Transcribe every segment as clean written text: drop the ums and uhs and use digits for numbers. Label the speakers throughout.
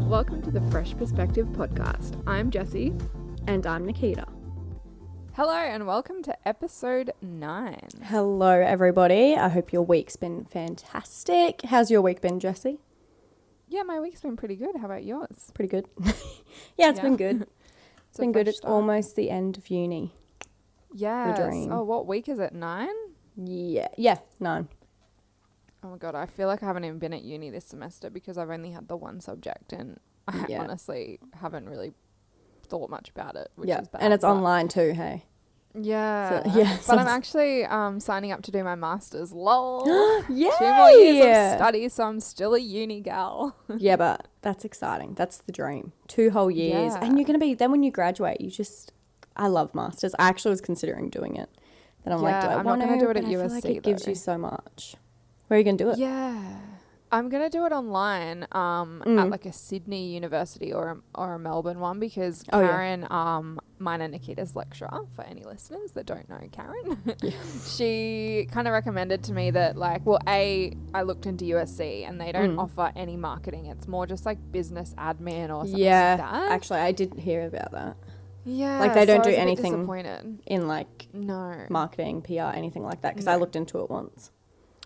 Speaker 1: Welcome to the Fresh Perspective podcast. I'm Jessie.
Speaker 2: And I'm Nikita.
Speaker 1: Hello and welcome to episode 9.
Speaker 2: Hello, everybody. I hope your week's been fantastic. How's your week been, Jessie?
Speaker 1: Yeah, my week's been pretty good. How about yours?
Speaker 2: Pretty good. It's been good. It's been good. It's
Speaker 1: start.
Speaker 2: almost the end of uni.
Speaker 1: Yes.
Speaker 2: dream.
Speaker 1: Oh, what week is it? 9?
Speaker 2: Yeah, 9.
Speaker 1: Oh my God, I feel like I haven't even been at uni this semester because I've only had the one subject and I honestly haven't really thought much about it, which is bad.
Speaker 2: And it's online too, hey?
Speaker 1: Yeah.
Speaker 2: So,
Speaker 1: but I'm actually signing up to do my master's. Lol.
Speaker 2: Yay!
Speaker 1: 2 more years of study, so I'm still a uni gal.
Speaker 2: Yeah, but that's exciting. That's the dream. 2 whole years.
Speaker 1: Yeah.
Speaker 2: And you're going to be, then when you graduate, I love masters. I actually was considering doing it. Then I'm like, do I
Speaker 1: I'm
Speaker 2: want
Speaker 1: not
Speaker 2: to?
Speaker 1: going to do it at
Speaker 2: But I feel
Speaker 1: USC
Speaker 2: like it gives
Speaker 1: though.
Speaker 2: you so much. Where are you going to do it?
Speaker 1: Yeah. I'm going to do it online at like a Sydney university or a Melbourne one because Karen, mine and Nikita's lecturer, for any listeners that don't know Karen, she kind of recommended to me that I looked into USC and they don't offer any marketing. It's more just like business admin or something like that.
Speaker 2: Actually, I did hear about that.
Speaker 1: Yeah.
Speaker 2: Like they don't do
Speaker 1: I was
Speaker 2: anything
Speaker 1: disappointed.
Speaker 2: in like marketing, PR, anything like that because I looked into it once.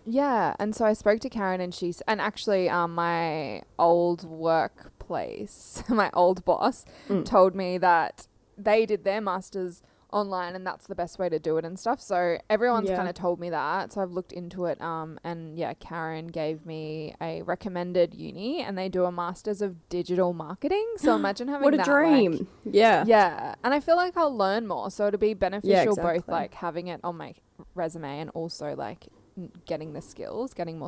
Speaker 1: Yeah, and so I spoke to Karen and actually my old workplace, my old boss told me that they did their masters online and that's the best way to do it and stuff. So everyone's kind of told me that. So I've looked into it and Karen gave me a recommended uni and they do a masters of digital marketing. So imagine having
Speaker 2: what a
Speaker 1: that,
Speaker 2: dream.
Speaker 1: Yeah. And I feel like I'll learn more. So it'll be beneficial both like having it on my resume and also like getting more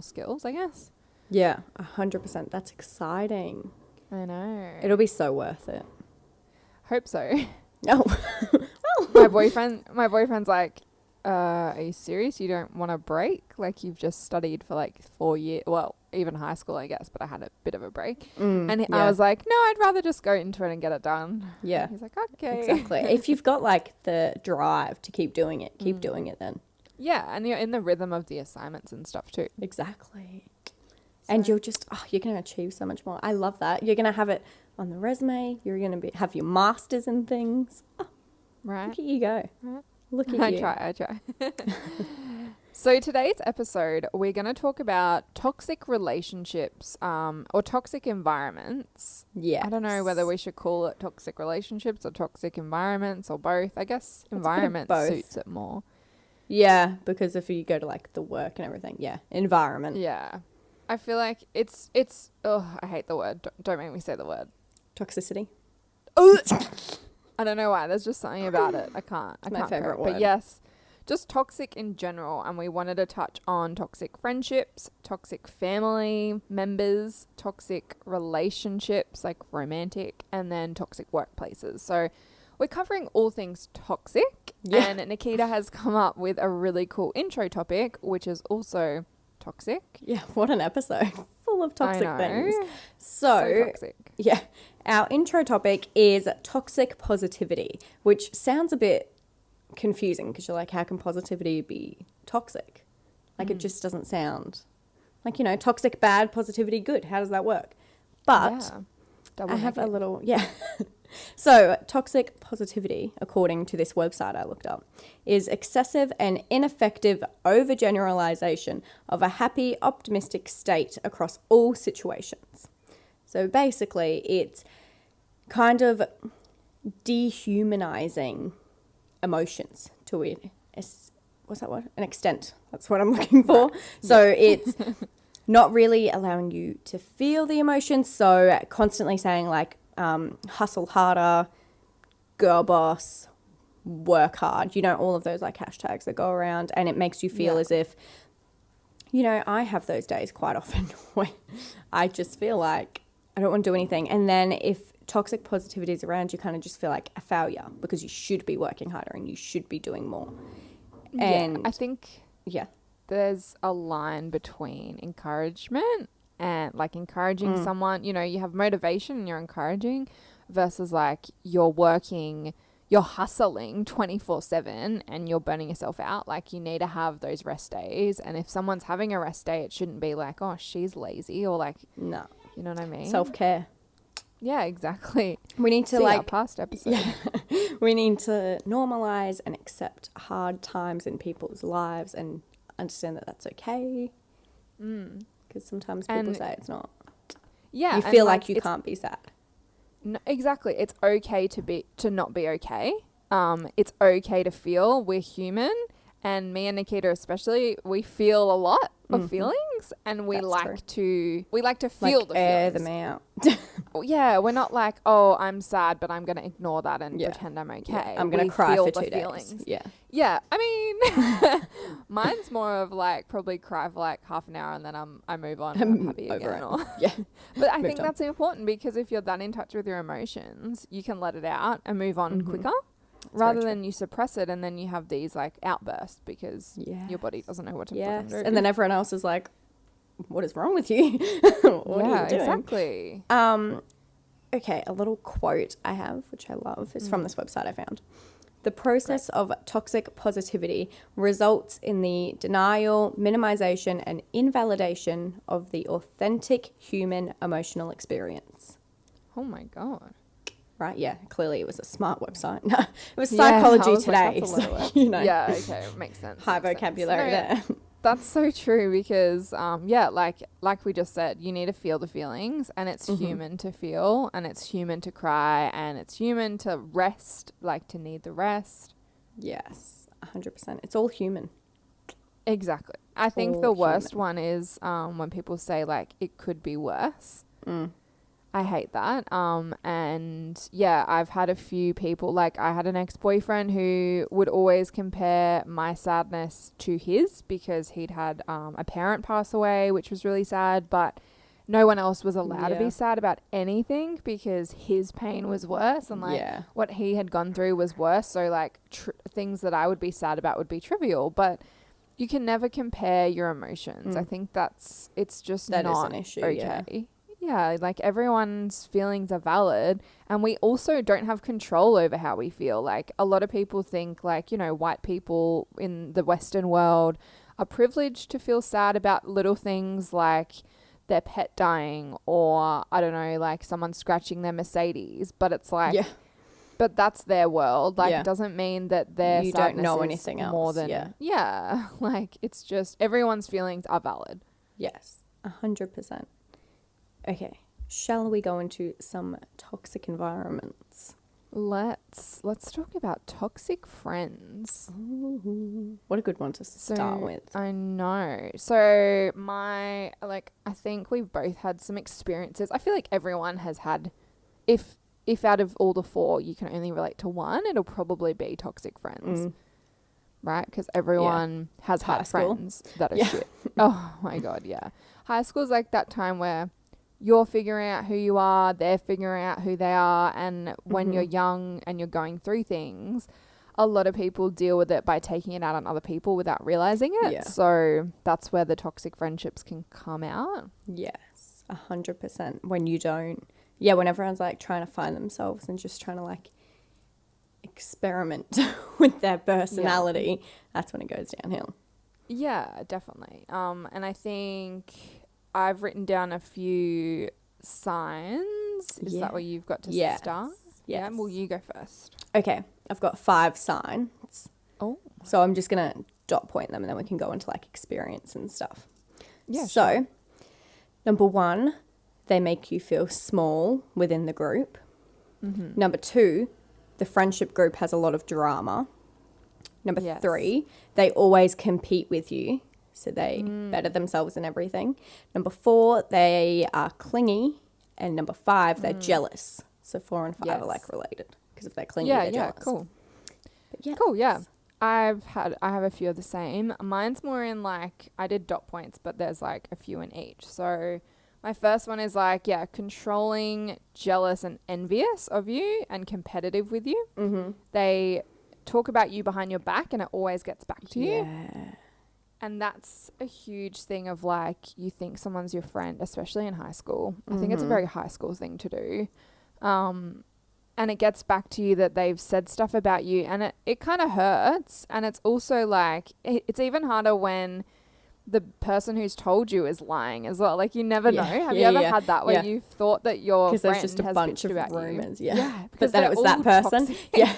Speaker 1: skills, I guess.
Speaker 2: Yeah, 100%. That's exciting.
Speaker 1: I know.
Speaker 2: It'll be so worth it.
Speaker 1: Hope so.
Speaker 2: Oh.
Speaker 1: my boyfriend's like, are you serious? You don't want a break? Like you've just studied for like 4 years. Well, even high school, I guess, but I had a bit of a break. I was like, no, I'd rather just go into it and get it done.
Speaker 2: Yeah.
Speaker 1: He's like, okay.
Speaker 2: Exactly. If you've got like the drive to keep doing it, keep doing it then.
Speaker 1: Yeah, and you're in the rhythm of the assignments and stuff too.
Speaker 2: Exactly. And you're just, you're going to achieve so much more. I love that. You're going to have it on the resume. You're going to have your masters and things. Oh,
Speaker 1: right.
Speaker 2: Look at you go.
Speaker 1: Right.
Speaker 2: Look at you.
Speaker 1: I try. So today's episode, we're going to talk about toxic relationships or toxic environments.
Speaker 2: Yeah.
Speaker 1: I don't know whether we should call it toxic relationships or toxic environments or both. I guess environment suits it more.
Speaker 2: Yeah, because if you go to like the work and everything, environment.
Speaker 1: Yeah. I feel like it's I hate the word. Don't make me say the word.
Speaker 2: Toxicity.
Speaker 1: I don't know why. There's just something about it. I can't
Speaker 2: my favorite
Speaker 1: cope.
Speaker 2: word.
Speaker 1: But yes, just toxic in general. And we wanted to touch on toxic friendships, toxic family members, toxic relationships, like romantic, and then toxic workplaces. So we're covering all things toxic. Yeah. And Nikita has come up with a really cool intro topic, which is also toxic.
Speaker 2: Yeah, what an episode. Full of toxic things.
Speaker 1: So toxic.
Speaker 2: Yeah. Our intro topic is toxic positivity, which sounds a bit confusing because you're like, how can positivity be toxic? Like it just doesn't sound like, toxic bad, positivity good. How does that work? But I have a little, So, toxic positivity, according to this website I looked up, is excessive and ineffective overgeneralization of a happy, optimistic state across all situations. So, basically, it's kind of dehumanizing emotions to it. What's that word? An extent. That's what I'm looking for. Right. So, it's not really allowing you to feel the emotions. So, constantly saying like, hustle harder, girl boss, work hard, all of those like hashtags that go around, and it makes you feel as if, I have those days quite often when I just feel like I don't want to do anything. And then if toxic positivity is around, you kind of just feel like a failure because you should be working harder and you should be doing more. And
Speaker 1: I think there's a line between encouragement and like encouraging someone, you have motivation and you're encouraging versus like you're hustling 24/7 and you're burning yourself out. Like you need to have those rest days. And if someone's having a rest day, it shouldn't be like, oh, she's lazy or like,
Speaker 2: no,
Speaker 1: you know what I mean?
Speaker 2: Self-care.
Speaker 1: Yeah, exactly.
Speaker 2: We need to
Speaker 1: See our
Speaker 2: like,
Speaker 1: past episode.
Speaker 2: yeah, we need to normalize and accept hard times in people's lives and understand that that's okay. Because sometimes people
Speaker 1: And
Speaker 2: say it's not.
Speaker 1: yeah,
Speaker 2: You
Speaker 1: and,
Speaker 2: feel like you
Speaker 1: it's
Speaker 2: can't be sad.
Speaker 1: no, exactly. It's okay to not be okay. It's okay to feel. We're human, and me and Nikita especially, we feel a lot of feelings, and we
Speaker 2: That's
Speaker 1: like
Speaker 2: true.
Speaker 1: to feel
Speaker 2: Like
Speaker 1: the
Speaker 2: air
Speaker 1: feelings.
Speaker 2: them out.
Speaker 1: Yeah, we're not like, oh, I'm sad, but I'm gonna ignore that and
Speaker 2: Yeah.
Speaker 1: pretend I'm okay.
Speaker 2: Yeah, I'm gonna
Speaker 1: We
Speaker 2: cry
Speaker 1: feel
Speaker 2: for
Speaker 1: the
Speaker 2: 2 days.
Speaker 1: feelings.
Speaker 2: Yeah.
Speaker 1: Yeah, I mean, mine's more of like probably cry for like half an hour and then I move on and I'm happy
Speaker 2: Over
Speaker 1: again.
Speaker 2: it.
Speaker 1: Or
Speaker 2: Yeah.
Speaker 1: but I
Speaker 2: Moved
Speaker 1: think
Speaker 2: on.
Speaker 1: that's important because if you're that in touch with your emotions, you can let it out and move on quicker rather
Speaker 2: very
Speaker 1: than you suppress it and then you have these like outbursts because
Speaker 2: Yeah.
Speaker 1: your body doesn't know what to
Speaker 2: Yes.
Speaker 1: fucking do.
Speaker 2: And then everyone else is like, what is wrong with you? What are you doing?
Speaker 1: Exactly.
Speaker 2: Okay, a little quote I have, which I love, is from this website I found. The process of toxic positivity results in the denial, minimization, and invalidation of the authentic human emotional experience.
Speaker 1: Oh my god.
Speaker 2: Right? Yeah, clearly it was a smart website. No, it was
Speaker 1: Yeah, I
Speaker 2: Psychology
Speaker 1: was like,
Speaker 2: Today.
Speaker 1: that's a lot of
Speaker 2: So,
Speaker 1: words.
Speaker 2: you know,
Speaker 1: Yeah, okay, makes sense.
Speaker 2: high
Speaker 1: makes sense.
Speaker 2: vocabulary
Speaker 1: No, yeah.
Speaker 2: there.
Speaker 1: That's so true because yeah, like we just said, you need to feel the feelings and it's human to feel and it's human to cry and it's human to rest, like to need the rest.
Speaker 2: Yes, 100%. It's all human.
Speaker 1: Exactly. I think
Speaker 2: All
Speaker 1: the worst
Speaker 2: human.
Speaker 1: one is when people say like it could be worse. I hate that. And yeah, I've had a few people, like I had an ex-boyfriend who would always compare my sadness to his because he'd had a parent pass away, which was really sad, but no one else was allowed to
Speaker 2: Yeah.
Speaker 1: be sad about anything because his pain was worse and like
Speaker 2: Yeah.
Speaker 1: what he had gone through was worse. So like things that I would be sad about would be trivial, but you can never compare your emotions. I think it's just
Speaker 2: That is
Speaker 1: not
Speaker 2: an issue,
Speaker 1: okay. Yeah, like everyone's feelings are valid and we also don't have control over how we feel. Like a lot of people think like, you know, white people in the Western world are privileged to feel sad about little things like their pet dying or I don't know, like someone scratching their Mercedes, but it's like
Speaker 2: Yeah.
Speaker 1: but that's their world. Like
Speaker 2: Yeah.
Speaker 1: it doesn't mean that their
Speaker 2: You don't
Speaker 1: sadness
Speaker 2: know
Speaker 1: is
Speaker 2: anything
Speaker 1: more
Speaker 2: else,
Speaker 1: than
Speaker 2: yeah.
Speaker 1: like it's just everyone's feelings are valid.
Speaker 2: Yes, 100%. Okay, shall we go into some toxic environments?
Speaker 1: Let's talk about toxic friends.
Speaker 2: What a good one to start with.
Speaker 1: I know. So I think we've both had some experiences. I feel like everyone has had, if out of all the four you can only relate to one, it'll probably be toxic friends. Right? Because everyone has
Speaker 2: High
Speaker 1: had
Speaker 2: school.
Speaker 1: friends that are
Speaker 2: Yeah.
Speaker 1: shit. Oh my God, yeah. High school's like that time where you're figuring out who you are, they're figuring out who they are. And when you're young and you're going through things, a lot of people deal with it by taking it out on other people without realizing it.
Speaker 2: Yeah.
Speaker 1: So that's where the toxic friendships can come out.
Speaker 2: Yes, 100%. When you don't, when everyone's like trying to find themselves and just trying to like experiment with their personality, that's when it goes downhill.
Speaker 1: Yeah, definitely. And I think I've written down a few signs. Is that where you've got to
Speaker 2: Yes.
Speaker 1: start? Yeah. Well, you go first.
Speaker 2: Okay, I've got 5 signs.
Speaker 1: Oh.
Speaker 2: So I'm just going to dot point them and then we can go into like experience and stuff.
Speaker 1: Yeah.
Speaker 2: So, number 1, they make you feel small within the group. Number 2, the friendship group has a lot of drama. Number 3, they always compete with you. So they better themselves and everything. Number 4, they are clingy. And number 5, they're jealous. So 4 and 5 are like related. Because if they're clingy, they're jealous.
Speaker 1: Cool.
Speaker 2: But yeah.
Speaker 1: Cool, yeah. I have a few of the same. Mine's more in like, I did dot points, but there's like a few in each. So my first one is like, controlling, jealous and envious of you and competitive with you. Mm-hmm. They talk about you behind your back and it always gets back to you. And that's a huge thing of like, you think someone's your friend, especially in high school. I think it's a very high school thing to do. And it gets back to you that they've said stuff about you and it kind of hurts. And it's also like, it's even harder when the person who's told you is lying as well. Like, you never know.
Speaker 2: Yeah,
Speaker 1: Have you
Speaker 2: yeah,
Speaker 1: ever
Speaker 2: yeah,
Speaker 1: had that where
Speaker 2: yeah.
Speaker 1: you've thought that your
Speaker 2: Because
Speaker 1: friend
Speaker 2: there's just a
Speaker 1: has
Speaker 2: bunch
Speaker 1: bitched
Speaker 2: of
Speaker 1: about
Speaker 2: rumors.
Speaker 1: you?
Speaker 2: Yeah.
Speaker 1: Because
Speaker 2: But then
Speaker 1: they're
Speaker 2: it was that
Speaker 1: all
Speaker 2: person.
Speaker 1: toxic.
Speaker 2: Yeah.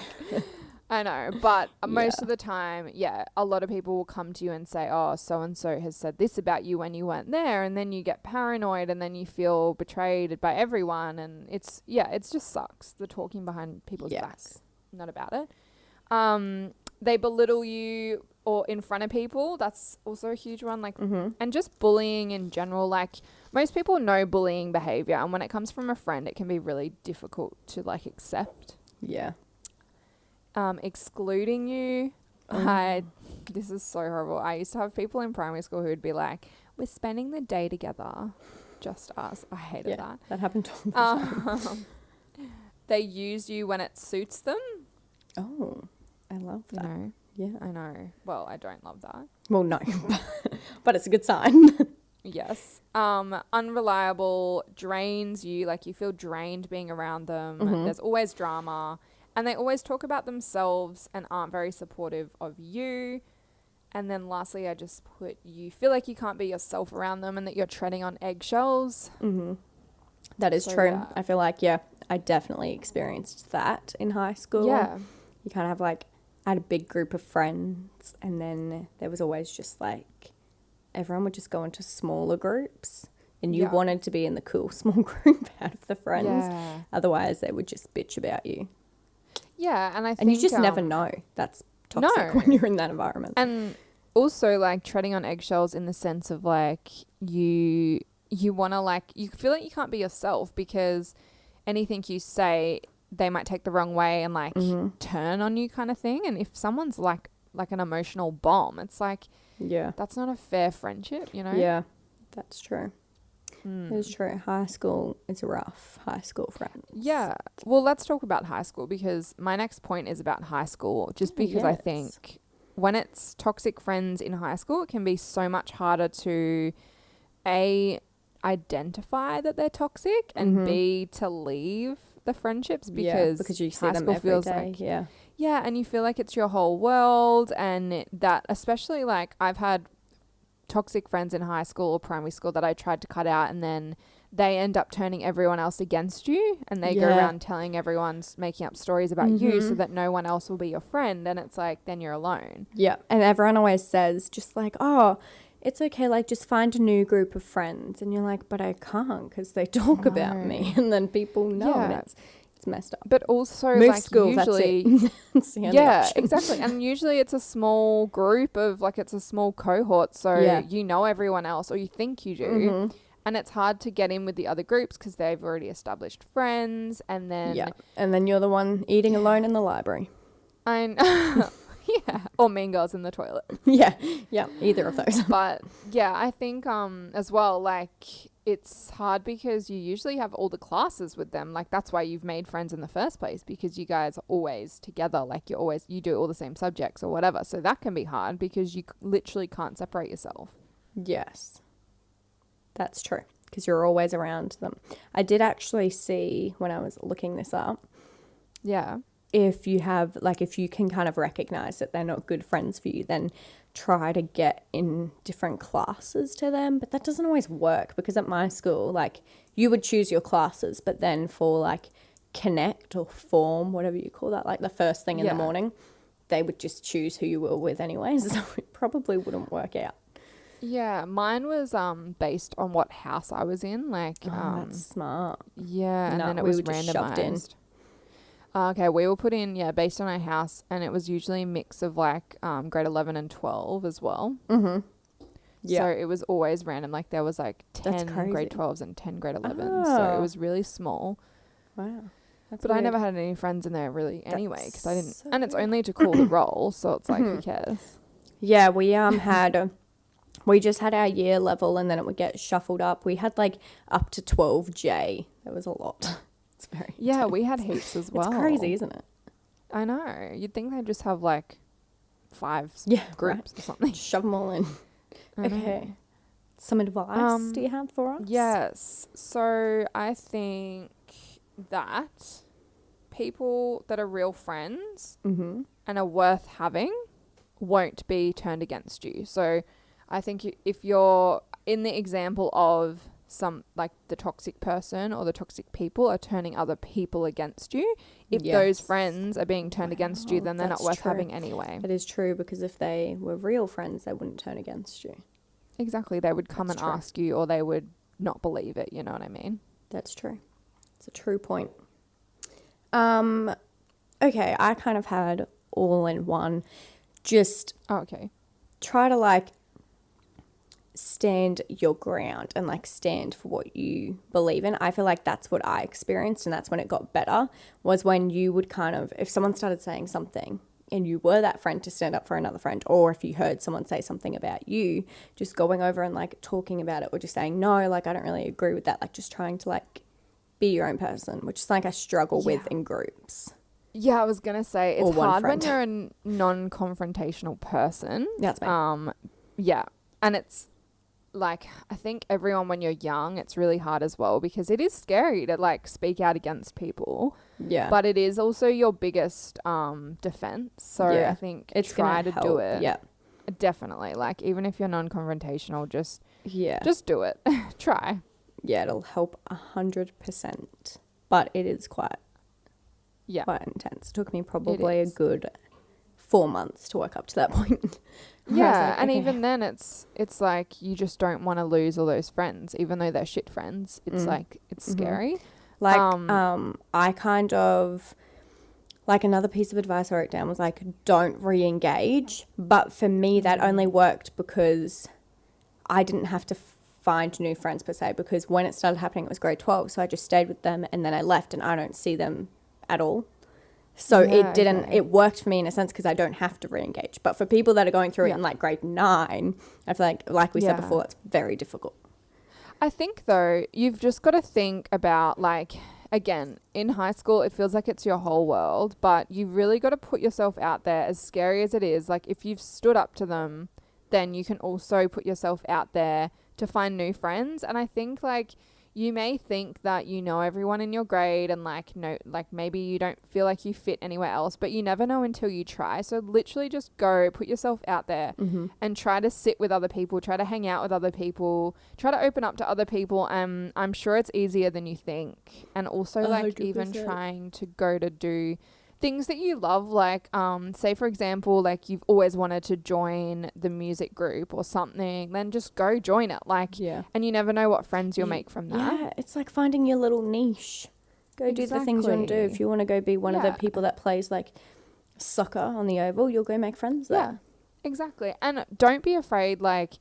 Speaker 1: I know, but most
Speaker 2: Yeah.
Speaker 1: of the time, yeah, a lot of people will come to you and say, oh, so-and-so has said this about you when you weren't there, and then you get paranoid, and then you feel betrayed by everyone, and it just sucks, the talking behind people's backs, not about it. They belittle you or in front of people, that's also a huge one, like, and just bullying in general, like, most people know bullying behavior, and when it comes from a friend, it can be really difficult to, like, accept.
Speaker 2: Yeah.
Speaker 1: Excluding you. This is so horrible. I used to have people in primary school who would be like, we're spending the day together, just us. I hated that.
Speaker 2: That happened all the time.
Speaker 1: They use you when it suits them.
Speaker 2: Oh, I love that.
Speaker 1: You know?
Speaker 2: Yeah.
Speaker 1: I know. Well, I don't love that.
Speaker 2: Well, no, but it's a good sign.
Speaker 1: Yes. Unreliable, drains you. Like, you feel drained being around them. There's always drama. And they always talk about themselves and aren't very supportive of you. And then lastly, I just put, you feel like you can't be yourself around them and that you're treading on eggshells.
Speaker 2: That is
Speaker 1: So,
Speaker 2: true.
Speaker 1: yeah.
Speaker 2: I feel like, I definitely experienced that in high school.
Speaker 1: Yeah.
Speaker 2: You kind of have like, I had a big group of friends, and then there was always just like, everyone would just go into smaller groups, and you wanted to be in the cool small group out of the friends.
Speaker 1: Yeah.
Speaker 2: Otherwise, they would just bitch about you.
Speaker 1: Yeah, and I think...
Speaker 2: And you just never know. That's toxic when you're in that environment.
Speaker 1: And also, like, treading on eggshells in the sense of, like, you want to, like... You feel like you can't be yourself because anything you say, they might take the wrong way and, like, turn on you kind of thing. And if someone's, like an emotional bomb, it's like...
Speaker 2: Yeah.
Speaker 1: That's not a fair friendship, you know?
Speaker 2: Yeah, that's true. It's true. High school is rough. High school friends.
Speaker 1: Yeah. Well, let's talk about high school because my next point is about high school. Just because I think when it's toxic friends in high school, it can be so much harder to identify that they're toxic and B, to leave the friendships because
Speaker 2: you see
Speaker 1: high
Speaker 2: them
Speaker 1: school
Speaker 2: every
Speaker 1: feels
Speaker 2: day.
Speaker 1: like
Speaker 2: Yeah,
Speaker 1: and you feel like it's your whole world, and that especially, like, I've had toxic friends in high school or primary school that I tried to cut out, and then they end up turning everyone else against you, and they go around telling everyone, making up stories about you so that no one else will be your friend, and it's like, then you're alone.
Speaker 2: Yeah, and everyone always says just like, oh, it's okay, like, just find a new group of friends. And you're like, but I can't because they talk about me, and then people know, and it's messed up.
Speaker 1: But also,
Speaker 2: Move
Speaker 1: like,
Speaker 2: school,
Speaker 1: usually...
Speaker 2: that's it. That's the only option.
Speaker 1: Exactly. And usually it's a small group of, like, it's a small cohort, so you know everyone else, or you think you do. And it's hard to get in with the other groups because they've already established friends, and then...
Speaker 2: and then you're the one eating alone in the library.
Speaker 1: Or Mean Girls in the toilet.
Speaker 2: Either of those.
Speaker 1: But yeah, I think as well, like, it's hard because you usually have all the classes with them. Like, that's why you've made friends in the first place, because you guys are always together. Like, you do all the same subjects or whatever. So that can be hard because you literally can't separate yourself.
Speaker 2: Yes, that's true, because you're always around them. I did actually see, when I was looking this up, if you can kind of recognize that they're not good friends for you, then try to get in different classes to them. But that doesn't always work, because at my school, like, you would choose your classes, but then for, like, connect or form, whatever you call that, like the first thing in the morning, they would just choose who you were with anyways. So it probably wouldn't work out.
Speaker 1: Yeah, mine was based on what house I was in. Like,
Speaker 2: that's smart.
Speaker 1: Yeah, and then it was randomized. Okay, we were put in, based on our house, and it was usually a mix of, like, grade 11 and 12 as well. So it was always random. Like, there was, like, 10 grade 12s and 10 grade 11s. So it was really small.
Speaker 2: Wow.
Speaker 1: But I never had any friends in there really anyway, because I didn't... And it's only to call the roll, so it's like, who cares?
Speaker 2: Yeah, we had... we just had our year level, and then it would get shuffled up. We had, like, up to 12J. There was a lot. It's very intense.
Speaker 1: We had heaps as well.
Speaker 2: It's crazy, isn't it?
Speaker 1: I know. You'd think they'd just have, like, 5 groups or something.
Speaker 2: Shove them all in. Okay. Some advice do you have for us?
Speaker 1: Yes. So I think that people that are real friends and are worth having won't be turned against you. So I think if you're in the example of some, like, the toxic person or the toxic people are turning other people against you, if those friends are being turned against you, then they're not worth having anyway.
Speaker 2: It is true, because if they were real friends, they wouldn't turn against you.
Speaker 1: Exactly. They would come and ask you, or they would not believe it. You know what I mean?
Speaker 2: That's true. It's a true point. Okay, I kind of had all in one. Just try to, like, stand your ground and, like, stand for what you believe in. I feel like that's what I experienced, and that's when it got better, was when you would kind of, if someone started saying something and you were that friend to stand up for another friend, or if you heard someone say something about you, just going over and, like, talking about it, or just saying, no, like, I don't really agree with that, like, just trying to, like, be your own person, which is, like, I struggle with in groups.
Speaker 1: Yeah, I was gonna say it's hard when you're a non-confrontational person.
Speaker 2: That's me.
Speaker 1: Yeah, and it's like, I think everyone, when you're young, it's really hard as well, because it is scary to, like, speak out against people.
Speaker 2: Yeah,
Speaker 1: but it is also your biggest defense. So I think
Speaker 2: it's
Speaker 1: try to do it.
Speaker 2: Yeah,
Speaker 1: definitely. Like, even if you're non-confrontational, just do it. Try.
Speaker 2: Yeah, it'll help 100%. But it is quite intense. It took me probably a good 4 months to work up to that point.
Speaker 1: Yeah, like, and even then it's like you just don't want to lose all those friends, even though they're shit friends. It's like, it's scary.
Speaker 2: Like, I kind of, like, another piece of advice I wrote down was, like, don't re-engage. But for me, that only worked because I didn't have to find new friends per se, because when it started happening, it was grade 12. So I just stayed with them, and then I left, and I don't see them at all. So it worked for me in a sense, because I don't have to re-engage. But for people that are going through it in, like, grade 9, I feel like we said before, that's very difficult.
Speaker 1: I think, though, you've just got to think about, like, again, in high school, it feels like it's your whole world, but you've really got to put yourself out there, as scary as it is. Like, if you've stood up to them, then you can also put yourself out there to find new friends. And I think, like, you may think that you know everyone in your grade, and, like, no, like, maybe you don't feel like you fit anywhere else, but you never know until you try. So literally just go, put yourself out there and try to sit with other people, try to hang out with other people, try to open up to other people. And I'm sure it's easier than you think. And also, like,
Speaker 2: 100%.
Speaker 1: even trying to go to do things that you love, like, say, for example, like, you've always wanted to join the music group or something, then just go join it. Like, and you never know what friends you'll make from that.
Speaker 2: Yeah, it's like finding your little niche. Go do the things you want to do. If you want to go be one of the people that plays, like, soccer on the oval, you'll go make friends there.
Speaker 1: Yeah, exactly. And don't be afraid, like,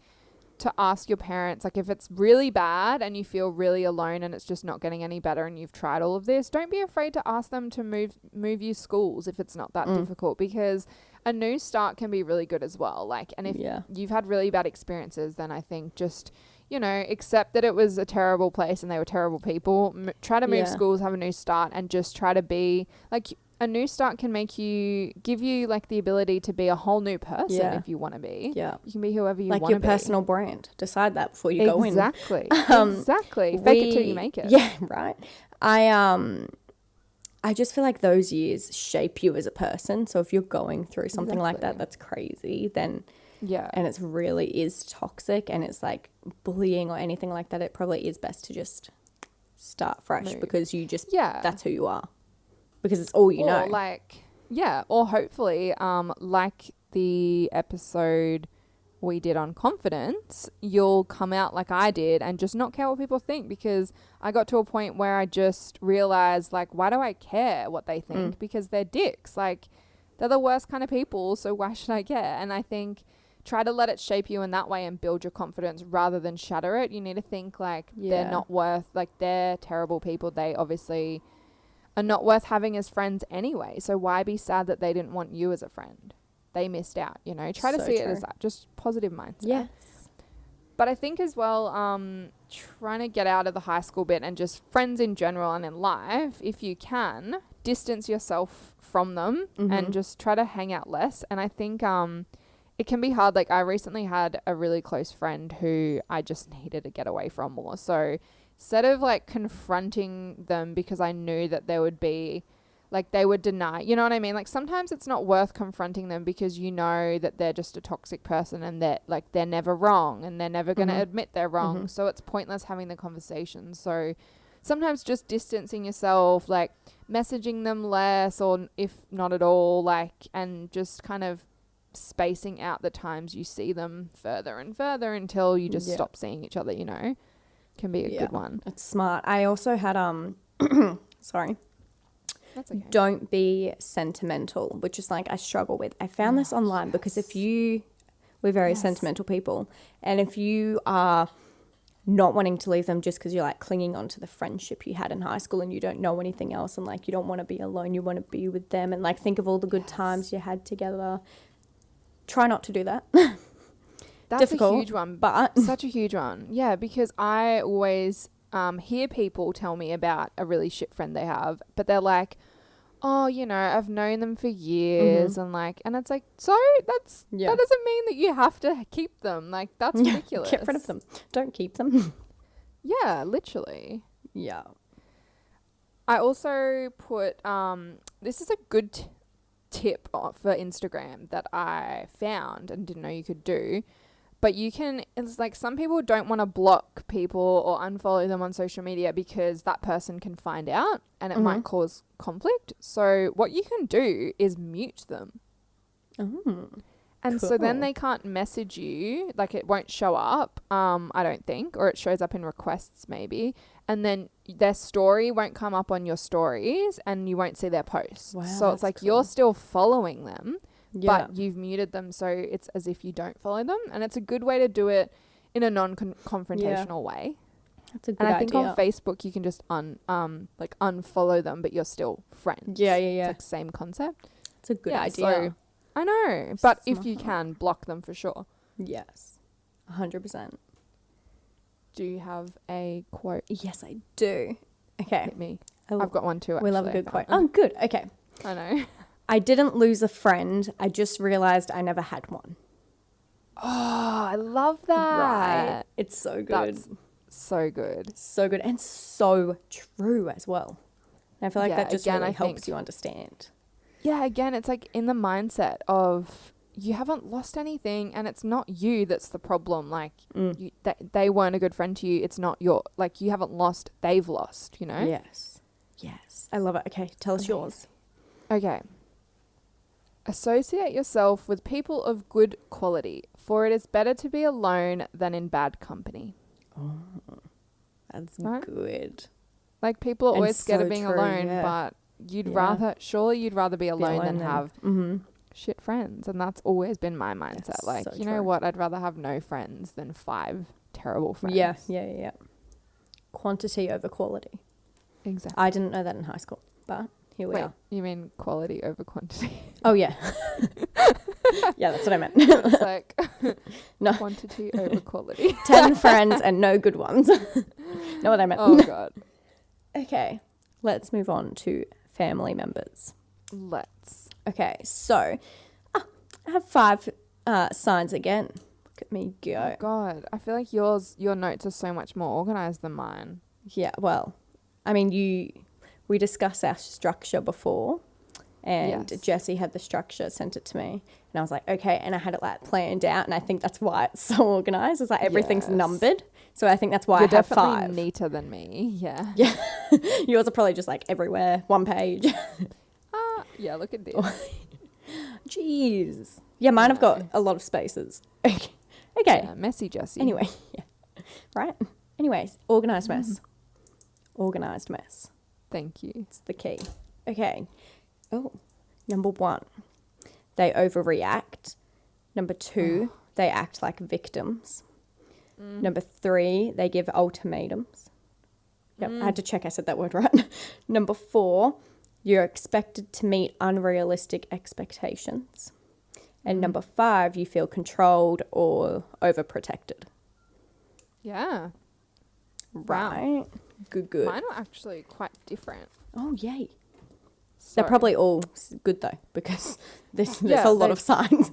Speaker 1: to ask your parents, like, if it's really bad and you feel really alone and it's just not getting any better and you've tried all of this, don't be afraid to ask them to move you schools if it's not that difficult, because a new start can be really good as well. Like, and if you've had really bad experiences, then I think just, you know, accept that it was a terrible place and they were terrible people. Try to move schools, have a new start, and just try to be, like, a new start can give you, like, the ability to be a whole new person if you want to be. Yeah. You can be whoever you want to be.
Speaker 2: Like your personal brand. Decide that before you go in.
Speaker 1: Exactly. Exactly. Fake it till you make it.
Speaker 2: Yeah, right. I just feel like those years shape you as a person. So if you're going through something like that, that's crazy, then and it's really is toxic and it's, like, bullying or anything like that, it probably is best to just start fresh because you just that's who you are. Because it's all you know.
Speaker 1: Like, or hopefully, like the episode we did on confidence, you'll come out like I did and just not care what people think, because I got to a point where I just realized, like, why do I care what they think? Because they're dicks. Like, they're the worst kind of people, so why should I care? And I think try to let it shape you in that way and build your confidence rather than shatter it. You need to think, like, they're not worth, like, they're terrible people. They obviously are not worth having as friends anyway. So why be sad that they didn't want you as a friend? They missed out, you know. Try to see it as that, just positive mindset.
Speaker 2: Yes.
Speaker 1: But I think as well, trying to get out of the high school bit and just friends in general and in life, if you can, distance yourself from them and just try to hang out less. And I think it can be hard. Like, I recently had a really close friend who I just needed to get away from more. So instead of, like, confronting them, because I knew that there would be, like they would deny, you know what I mean? Like sometimes it's not worth confronting them because you know that they're just a toxic person and that like they're never wrong and they're never going to admit they're wrong. So it's pointless having the conversation. So sometimes just distancing yourself, like messaging them less or if not at all, like, and just kind of spacing out the times you see them further and further until you just stop seeing each other, you know, can be a good one.
Speaker 2: It's smart. I also had, sorry.
Speaker 1: That's okay.
Speaker 2: Don't be sentimental, which is like I struggle with. I found this online because we're very sentimental people. And if you are not wanting to leave them just because you're like clinging on to the friendship you had in high school and you don't know anything else and like you don't want to be alone, you want to be with them and like think of all the good times you had together. Try not to do that.
Speaker 1: That's
Speaker 2: difficult,
Speaker 1: a huge one,
Speaker 2: but
Speaker 1: such a huge one. Yeah, because I always hear people tell me about a really shit friend they have, but they're like, oh, you know, I've known them for years and like, and it's like, so that doesn't mean that you have to keep them. Like that's ridiculous.
Speaker 2: Get rid of them. Don't keep them.
Speaker 1: Yeah, literally.
Speaker 2: Yeah.
Speaker 1: I also put, this is a good tip for Instagram that I found and didn't know you could do. But you can, it's like some people don't want to block people or unfollow them on social media because that person can find out and it might cause conflict. So what you can do is mute them. And so then they can't message you, like it won't show up, I don't think, or it shows up in requests maybe. And then their story won't come up on your stories and you won't see their posts.
Speaker 2: Wow,
Speaker 1: so it's like you're still following them. But you've muted them, so it's as if you don't follow them. And it's a good way to do it in a non-confrontational way.
Speaker 2: That's a good idea.
Speaker 1: And I think on Facebook you can just unfollow them, but you're still friends.
Speaker 2: Yeah.
Speaker 1: It's like same concept.
Speaker 2: It's a good idea.
Speaker 1: So, I know, but if you can, block them for sure.
Speaker 2: Yes, 100%.
Speaker 1: Do you have a quote?
Speaker 2: Yes, I do. Okay.
Speaker 1: Hit me. I've got one too, actually.
Speaker 2: We love a good quote. Oh, good. Okay.
Speaker 1: I know.
Speaker 2: I didn't lose a friend. I just realized I never had one.
Speaker 1: Oh, I love that.
Speaker 2: Right. It's so good.
Speaker 1: That's so good.
Speaker 2: So good and so true as well. And I feel like that just really helps you understand.
Speaker 1: Yeah, again, it's like in the mindset of you haven't lost anything and it's not you that's the problem. Like they weren't a good friend to you. It's not like you haven't lost, they've lost, you know?
Speaker 2: Yes. I love it. Okay, tell us yours.
Speaker 1: Okay. Associate yourself with people of good quality, for it is better to be alone than in bad company.
Speaker 2: Oh, that's good.
Speaker 1: Like people are
Speaker 2: And
Speaker 1: always scared
Speaker 2: so
Speaker 1: of being
Speaker 2: true,
Speaker 1: alone,
Speaker 2: yeah.
Speaker 1: but you'd rather be alone than have
Speaker 2: Mm-hmm.
Speaker 1: shit friends. And that's always been my mindset.
Speaker 2: That's
Speaker 1: like,
Speaker 2: so
Speaker 1: you know
Speaker 2: true.
Speaker 1: what? I'd rather have no friends than 5 terrible friends.
Speaker 2: Yeah. Quantity over quality.
Speaker 1: Exactly.
Speaker 2: I didn't know that in high school, but here we are.
Speaker 1: You mean quality over quantity?
Speaker 2: Oh, yeah. Yeah, that's what I meant.
Speaker 1: It's like
Speaker 2: No.
Speaker 1: quantity over quality.
Speaker 2: 10 friends and no good ones. Know what I meant?
Speaker 1: Oh, God.
Speaker 2: Okay, let's move on to family members.
Speaker 1: Let's.
Speaker 2: Okay, so I have 5 signs again. Look at me go.
Speaker 1: Oh, God. I feel like your notes are so much more organized than mine.
Speaker 2: Yeah, well, I mean, we discussed our structure before, and
Speaker 1: Yes.
Speaker 2: Jessie had the structure, sent it to me, and I was like, okay, and I had it like planned out, and I think that's why it's so organized. It's like everything's
Speaker 1: Yes.
Speaker 2: numbered, so I think that's why
Speaker 1: You're
Speaker 2: I have
Speaker 1: definitely
Speaker 2: 5.
Speaker 1: neater than me. Yeah.
Speaker 2: Yeah, yours are probably just like everywhere, one page.
Speaker 1: Yeah, look at this.
Speaker 2: Jeez. Yeah, mine have got a lot of spaces. Okay.
Speaker 1: Yeah, messy Jessie.
Speaker 2: Anyway, yeah. Right. Anyways, organized mess. Organized mess.
Speaker 1: Thank you.
Speaker 2: It's the key. Okay. Oh, number 1, they overreact. Number 2, they act like victims. Number 3, they give ultimatums. Yep, I had to check I said that word right. Number 4, you're expected to meet unrealistic expectations. And number 5, you feel controlled or overprotected.
Speaker 1: Yeah.
Speaker 2: Right. Good.
Speaker 1: Mine were actually quite different.
Speaker 2: Oh, yay.
Speaker 1: So
Speaker 2: They're probably all good, though, because there's
Speaker 1: Yeah,
Speaker 2: a lot of signs.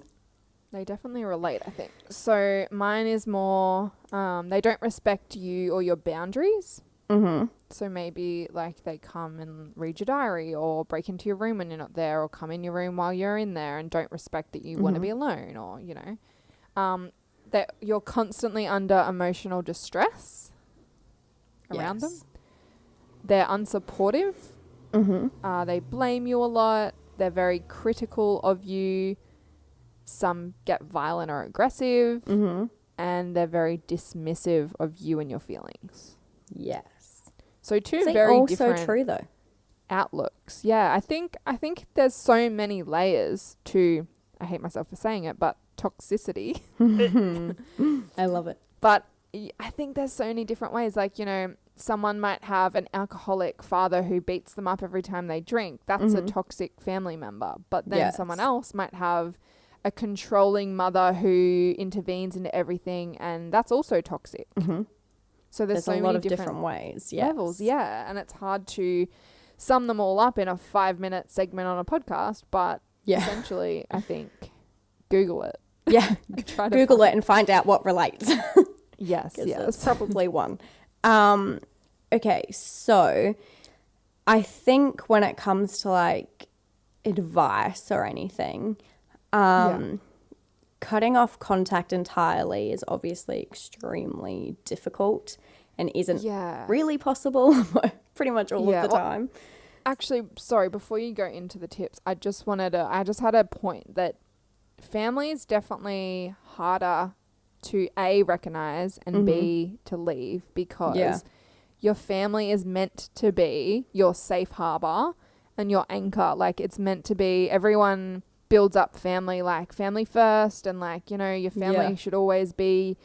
Speaker 1: they definitely relate, I think. So mine is more, they don't respect you or your boundaries.
Speaker 2: Mm-hmm.
Speaker 1: So maybe like they come and read your diary or break into your room when you're not there or come in your room while you're in there and don't respect that you want to be alone, or, you know, that you're constantly under emotional distress around them. They're unsupportive. They blame you a lot. They're very critical of you. Some get violent or aggressive. And they're very dismissive of you and your feelings.
Speaker 2: Yes.
Speaker 1: So two
Speaker 2: See,
Speaker 1: very
Speaker 2: also
Speaker 1: different
Speaker 2: true though.
Speaker 1: outlooks. Yeah, I think there's so many layers to, I hate myself for saying it, but toxicity.
Speaker 2: I love it.
Speaker 1: But I think there's so many different ways. Like, you know, someone might have an alcoholic father who beats them up every time they drink. That's a toxic family member. But then someone else might have a controlling mother who intervenes into everything, and that's also toxic. So there's so
Speaker 2: a
Speaker 1: many
Speaker 2: lot of different ways,
Speaker 1: levels. Yeah, and it's hard to sum them all up in a 5-minute segment on a podcast, but essentially, I think Google it.
Speaker 2: Yeah, Google it and find out what relates.
Speaker 1: Yes,
Speaker 2: There's probably one. Okay, so I think when it comes to like advice or anything, cutting off contact entirely is obviously extremely difficult and isn't really possible pretty much all of the time.
Speaker 1: Actually, sorry, before you go into the tips, I just had a point that family is definitely harder to A, recognize, and B, to leave, because your family is meant to be your safe harbor and your anchor. Like, it's meant to be, everyone builds up family, like family first, and like, you know, your family should always be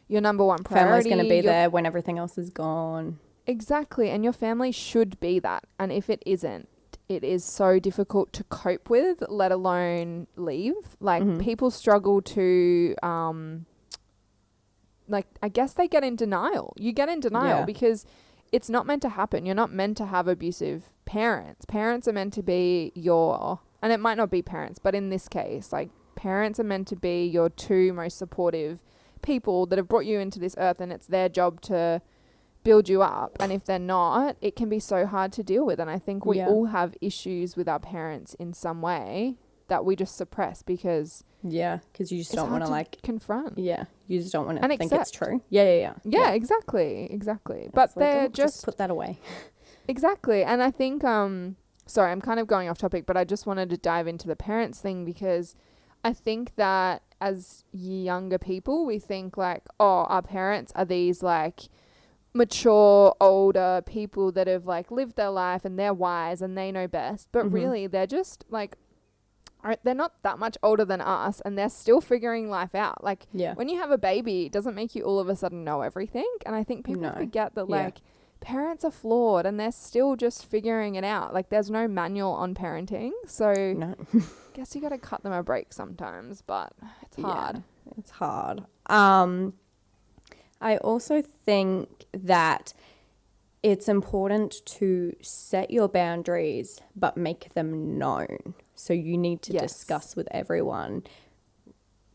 Speaker 1: your number one priority.
Speaker 2: Family's going to be there when everything else is gone.
Speaker 1: Exactly. And your family should be that. And if it isn't, it is so difficult to cope with, let alone leave. Like, people struggle to, like, I guess they get in denial. You get in denial because it's not meant to happen. You're not meant to have abusive parents. Parents are meant to be your, and it might not be parents, but in this case, like, parents are meant to be your two most supportive people that have brought you into this earth, and it's their job to build you up. And if they're not, it can be so hard to deal with. And I think we all have issues with our parents in some way that we just suppress because
Speaker 2: because you just don't want to like
Speaker 1: confront.
Speaker 2: You just don't want to think
Speaker 1: accept.
Speaker 2: it's true.
Speaker 1: Exactly. But they're
Speaker 2: just put that away.
Speaker 1: Exactly. And I think sorry, I'm kind of going off topic, but I just wanted to dive into the parents thing, because I think that as younger people, we think like, oh, our parents are these like mature, older people that have like lived their life and they're wise and they know best. But really, they're just like, they're not that much older than us, and they're still figuring life out. Like, when you have a baby, it doesn't make you all of a sudden know everything. And I think people forget that like parents are flawed and they're still just figuring it out. Like, there's no manual on parenting. So I guess you got to cut them a break sometimes, but it's hard.
Speaker 2: It's hard. I also think that it's important to set your boundaries, but make them known. So you need to discuss with everyone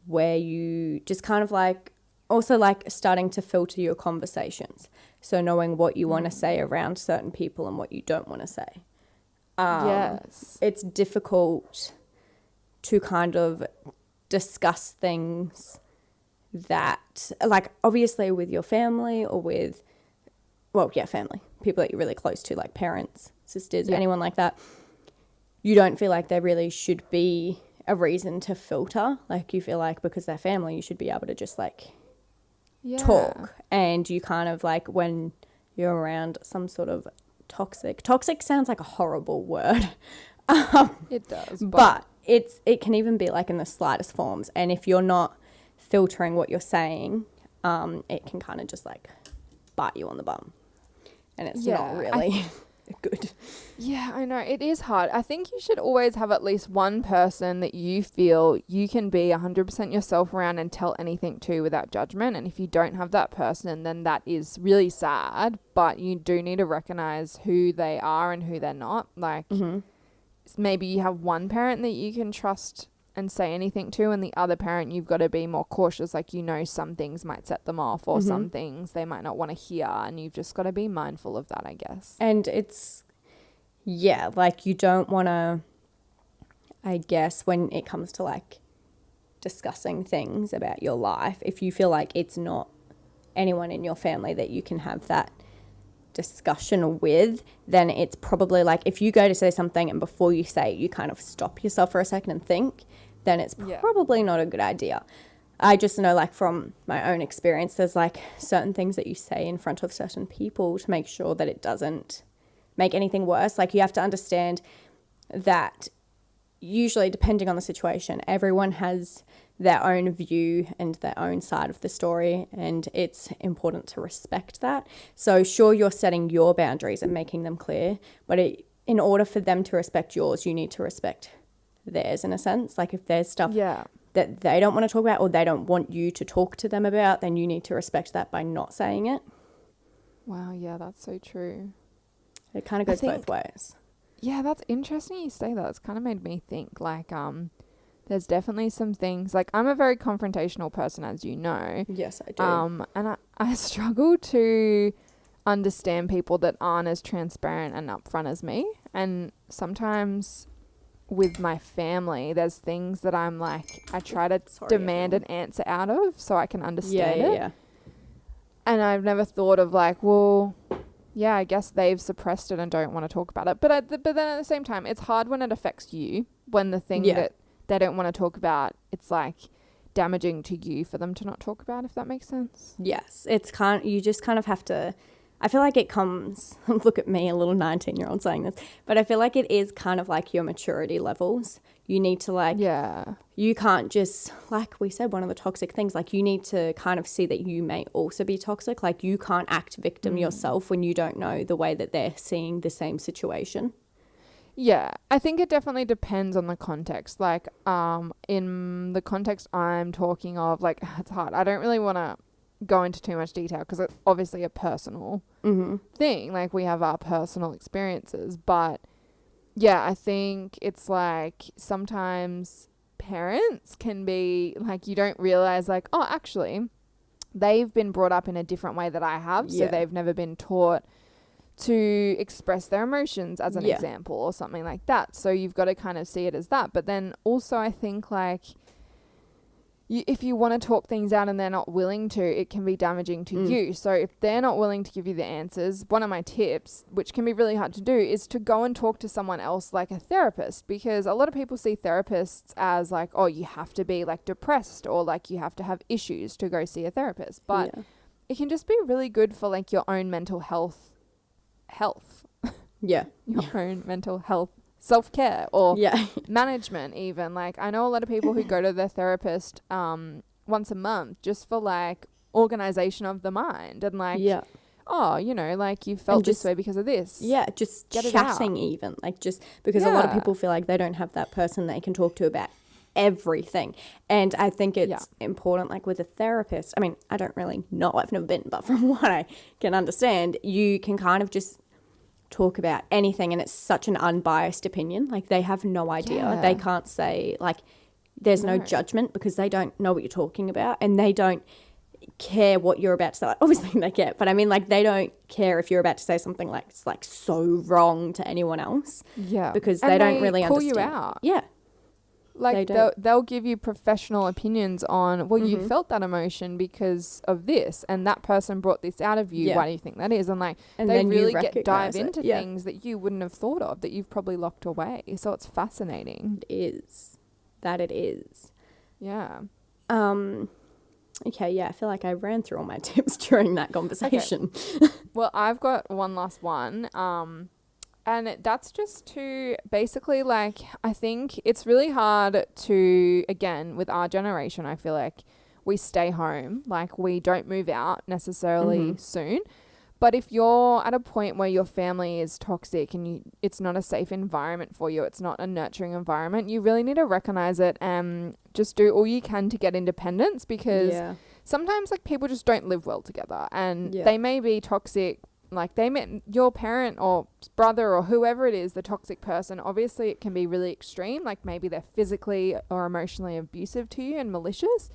Speaker 2: where you just kind of like, also like starting to filter your conversations. So knowing what you want to say around certain people and what you don't want to say. It's difficult to kind of discuss things that, like, obviously with your family or with, family, people that you're really close to, like parents, sisters, anyone like that, you don't feel like there really should be a reason to filter. Like, you feel like because they're family, you should be able to just like talk. And you kind of like, when you're around some sort of toxic sounds like a horrible word.
Speaker 1: It does.
Speaker 2: But it can even be like in the slightest forms. And if you're not filtering what you're saying, it can kind of just like bite you on the bum. And it's not really good.
Speaker 1: Yeah, I know. It is hard. I think you should always have at least one person that you feel you can be 100% yourself around and tell anything to without judgment. And if you don't have that person, then that is really sad. But you do need to recognize who they are and who they're not. Like, maybe you have one parent that you can trust and say anything to, and the other parent you've got to be more cautious, like, you know, some things might set them off, or some things they might not want to hear, and you've just got to be mindful of that, I guess.
Speaker 2: And it's, yeah, like, you don't want to, I guess, when it comes to like discussing things about your life, if you feel like it's not anyone in your family that you can have that discussion with, then it's probably like, if you go to say something and before you say it, you kind of stop yourself for a second and think, then it's probably not a good idea. I just know, like, from my own experience, there's like certain things that you say in front of certain people to make sure that it doesn't make anything worse. Like, you have to understand that usually, depending on the situation, everyone has their own view and their own side of the story, and it's important to respect that. So sure, you're setting your boundaries and making them clear, but in order for them to respect yours, you need to respect theirs, in a sense. Like, if there's stuff that they don't want to talk about, or they don't want you to talk to them about, then you need to respect that by not saying it.
Speaker 1: Wow, yeah, that's so true.
Speaker 2: It kind of goes both ways.
Speaker 1: Yeah, that's interesting you say that. It's kind of made me think, like, there's definitely some things, like, I'm a very confrontational person, as you know.
Speaker 2: Yes, I do.
Speaker 1: And I struggle to understand people that aren't as transparent and upfront as me. And sometimes with my family, there's things that I'm like, I try to demand an answer out of so I can understand it. Yeah. And I've never thought of like, well, yeah, I guess they've suppressed it and don't want to talk about it. But then at the same time, it's hard when it affects you, when the thing that they don't want to talk about, it's like damaging to you for them to not talk about, if that makes sense.
Speaker 2: Yes, you just kind of have to, I feel like it comes, look at me, a little 19-year-old saying this, but I feel like it is kind of like your maturity levels. You need to like, you can't just, like we said, one of the toxic things, like you need to kind of see that you may also be toxic. Like you can't act victim yourself when you don't know the way that they're seeing the same situation.
Speaker 1: Yeah, I think it definitely depends on the context. Like, in the context I'm talking of, like, it's hard. I don't really want to go into too much detail because it's obviously a personal thing. Like, we have our personal experiences. But, yeah, I think it's like sometimes parents can be, like, you don't realize, like, oh, actually, they've been brought up in a different way that I have. So they've never been taught to express their emotions, as an example, or something like that. So you've got to kind of see it as that. But then also I think like if you want to talk things out and they're not willing to, it can be damaging to you. So if they're not willing to give you the answers, one of my tips, which can be really hard to do, is to go and talk to someone else, like a therapist, because a lot of people see therapists as like, oh, you have to be like depressed or like you have to have issues to go see a therapist. But it can just be really good for like your own mental health, your own mental health, self-care, or management even. Like, I know a lot of people who go to their therapist once a month just for like organization of the mind and like oh, you know, like you felt this way because of this.
Speaker 2: Just chatting, even like, just because a lot of people feel like they don't have that person they can talk to about everything. And I think it's important, like with a therapist, I mean, I don't really know, I've never been, but from what I can understand, you can kind of just talk about anything and it's such an unbiased opinion. Like they have no idea. They can't say like, there's no judgment because they don't know what you're talking about and they don't care what you're about to say. Like, obviously they care, but I mean, like, they don't care if you're about to say something like it's like so wrong to anyone else. Because they don't really understand.
Speaker 1: Call you out. Like they'll give you professional opinions on, well, you felt that emotion because of this and that person brought this out of you. Why do you think that is? And like, and they really dive into things that you wouldn't have thought of, that you've probably locked away. So it's fascinating.
Speaker 2: It is. It is.
Speaker 1: Yeah.
Speaker 2: Okay, I feel like I ran through all my tips during that conversation.
Speaker 1: Okay. Well, I've got one last one. And that's just to basically, like, I think it's really hard to, again, with our generation, I feel like we stay home. Like, we don't move out necessarily soon. But if you're at a point where your family is toxic and it's not a safe environment for you, it's not a nurturing environment, you really need to recognize it and just do all you can to get independence, because sometimes, like, people just don't live well together and they may be toxic like they met your parent or brother or whoever it is, the toxic person. Obviously it can be really extreme, like maybe they're physically or emotionally abusive to you and malicious,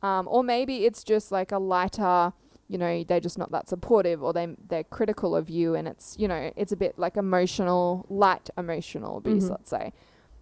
Speaker 1: or maybe it's just like a lighter, you know, they're just not that supportive, or they're critical of you, and it's, you know, it's a bit like light emotional abuse, let's say.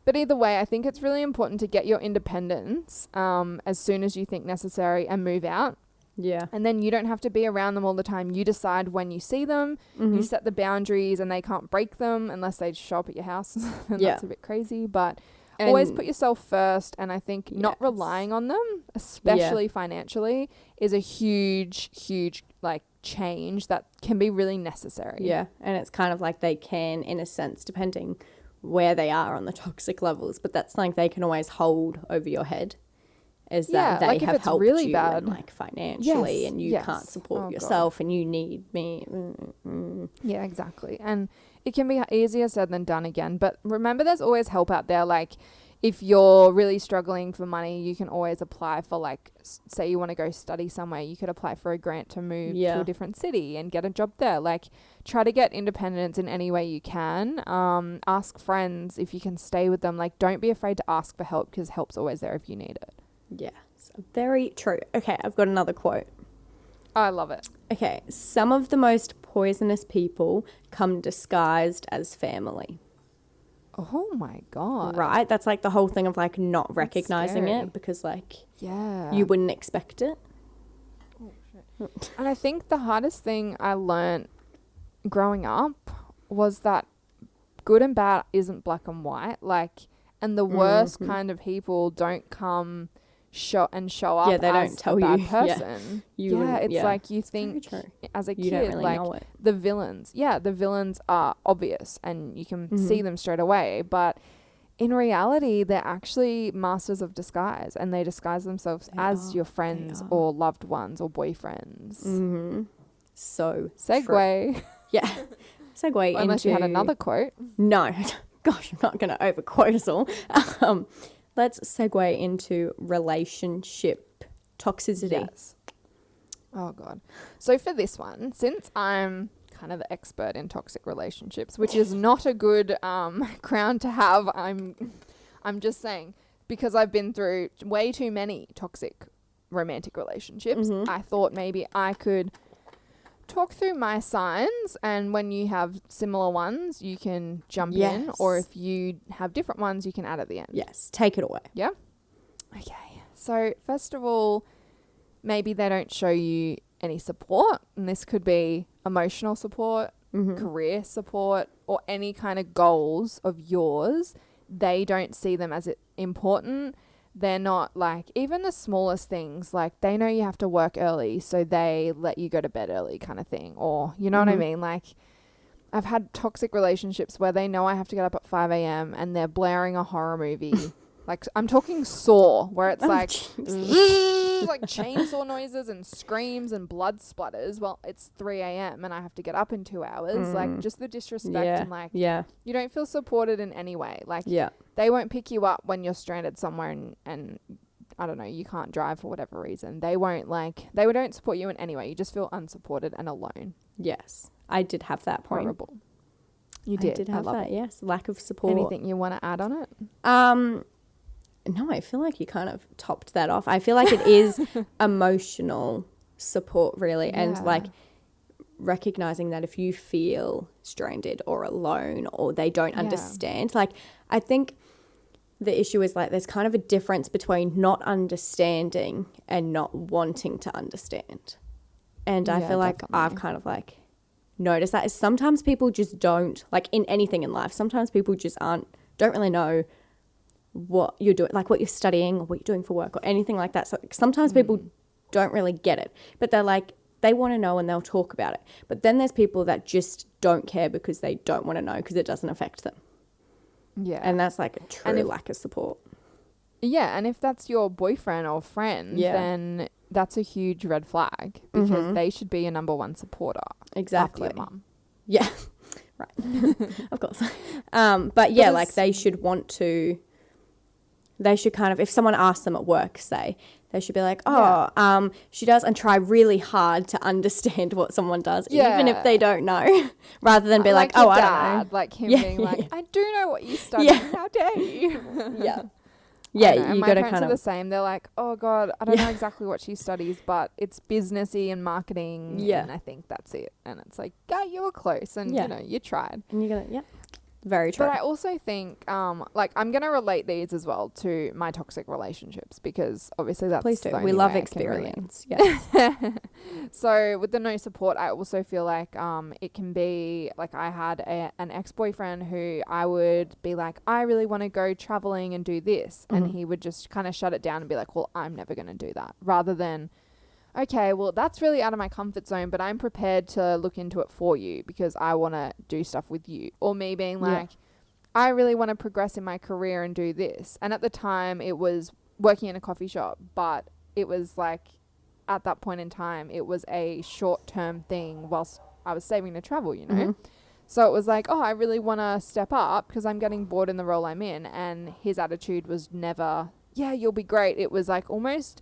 Speaker 1: But either way, I think it's really important to get your independence as soon as you think necessary and move out.
Speaker 2: Yeah.
Speaker 1: And then you don't have to be around them all the time. You decide when you see them, you set the boundaries, and they can't break them unless they show up at your house. And that's a bit crazy. But always put yourself first. And I think not relying on them, especially financially, is a huge, huge like change that can be really necessary.
Speaker 2: Yeah. And it's kind of like they can, in a sense, depending where they are on the toxic levels, but that's like they can always hold over your head. Is that they
Speaker 1: like
Speaker 2: have helped
Speaker 1: really
Speaker 2: you
Speaker 1: bad,
Speaker 2: and like financially, and you can't support yourself, and you need me.
Speaker 1: Yeah, exactly. And it can be easier said than done again. But remember, there's always help out there. Like if you're really struggling for money, you can always apply for, like, say you want to go study somewhere, you could apply for a grant to move to a different city and get a job there. Like, try to get independence in any way you can. Ask friends if you can stay with them. Like, don't be afraid to ask for help, because help's always there if you need it.
Speaker 2: Yes, very true. Okay, I've got another quote.
Speaker 1: I love it.
Speaker 2: Okay, some of the most poisonous people come disguised as family.
Speaker 1: Oh my God.
Speaker 2: Right? That's like the whole thing of like not recognizing it, because like you wouldn't expect it.
Speaker 1: Oh, shit. And I think the hardest thing I learned growing up was that good and bad isn't black and white. Like, and the worst kind of people don't come show up
Speaker 2: they don't
Speaker 1: as
Speaker 2: tell
Speaker 1: a bad
Speaker 2: you.
Speaker 1: person. It's like you think as a
Speaker 2: you
Speaker 1: kid,
Speaker 2: don't really
Speaker 1: like
Speaker 2: know it.
Speaker 1: the villains are obvious and you can see them straight away, but in reality they're actually masters of disguise, and they disguise themselves as your friends or loved ones or boyfriends.
Speaker 2: So
Speaker 1: segue.
Speaker 2: True. Yeah. Segue
Speaker 1: unless you had another quote.
Speaker 2: No. Gosh, I'm not going to overquote us all. Let's segue into relationship toxicity.
Speaker 1: Yes. Oh, God. So for this one, since I'm kind of the expert in toxic relationships, which is not a good crown to have, I'm just saying, because I've been through way too many toxic romantic relationships, I thought maybe I could talk through my signs, and when you have similar ones you can jump in, or if you have different ones you can add at the end.
Speaker 2: Yes, take it away.
Speaker 1: Yeah. Okay, so first of all, maybe they don't show you any support, and this could be emotional support, career support, or any kind of goals of yours. They don't see them as important. They're not like, even the smallest things, like they know you have to work early, so they let you go to bed early kind of thing. Or, you know what I mean? Like, I've had toxic relationships where they know I have to get up at 5 a.m. and they're blaring a horror movie. Like, I'm talking Saw, where it's like chainsaw noises and screams and blood splatters. Well, it's 3 a.m. and I have to get up in 2 hours. Like, just the disrespect and like, you don't feel supported in any way. Like, they won't pick you up when you're stranded somewhere and I don't know, you can't drive for whatever reason. They don't support you in any way. You just feel unsupported and alone.
Speaker 2: Yes. I did have that point.
Speaker 1: Horrible. You did.
Speaker 2: I did have that, yes. Lack of support.
Speaker 1: Anything you want to add on it?
Speaker 2: No, I feel like you kind of topped that off. I feel like it is emotional support, really, and like recognizing that if you feel stranded or alone or they don't understand, like I think the issue is like there's kind of a difference between not understanding and not wanting to understand. And I feel like I've kind of like noticed that is sometimes people just don't, like in anything in life, sometimes people just don't really know what you're doing, like what you're studying or what you're doing for work or anything like that. So sometimes people don't really get it, but they're like, they want to know and they'll talk about it. But then there's people that just don't care because they don't want to know because it doesn't affect them. Yeah. And that's like a true lack of support.
Speaker 1: Yeah. And if that's your boyfriend or friend, then that's a huge red flag, because they should be your number one supporter.
Speaker 2: Exactly.
Speaker 1: After your mum.
Speaker 2: Yeah. Right. Of course. But yeah, like they should kind of, if someone asks them at work, say, they should be like, she does, and try really hard to understand what someone does, even if they don't know, rather than be like,
Speaker 1: your
Speaker 2: I
Speaker 1: dad,
Speaker 2: don't know.
Speaker 1: like him being like, I do know what you study. How dare you?
Speaker 2: Yeah, you
Speaker 1: my
Speaker 2: got to
Speaker 1: parents
Speaker 2: kind
Speaker 1: are the
Speaker 2: of.
Speaker 1: same. They're like, oh God, I don't know exactly what she studies, but it's businessy and marketing.
Speaker 2: Yeah.
Speaker 1: And I think that's it. And it's like, yeah, you were close and, you know, you tried.
Speaker 2: And you're going to, very true.
Speaker 1: But I also think, like, I'm going to relate these as well to my toxic relationships because obviously that's
Speaker 2: Please do.
Speaker 1: the
Speaker 2: We
Speaker 1: only
Speaker 2: love
Speaker 1: way I can really-
Speaker 2: experience. Yes.
Speaker 1: So with the no support, I also feel like it can be like I had an ex-boyfriend who I would be like, I really want to go traveling and do this. And he would just kind of shut it down and be like, well, I'm never going to do that. Rather than, okay, well, that's really out of my comfort zone, but I'm prepared to look into it for you because I want to do stuff with you. Or me being like, I really want to progress in my career and do this. And at the time, it was working in a coffee shop, but it was like, at that point in time, it was a short-term thing whilst I was saving to travel, you know? So it was like, oh, I really want to step up because I'm getting bored in the role I'm in. And his attitude was never, yeah, you'll be great. It was like almost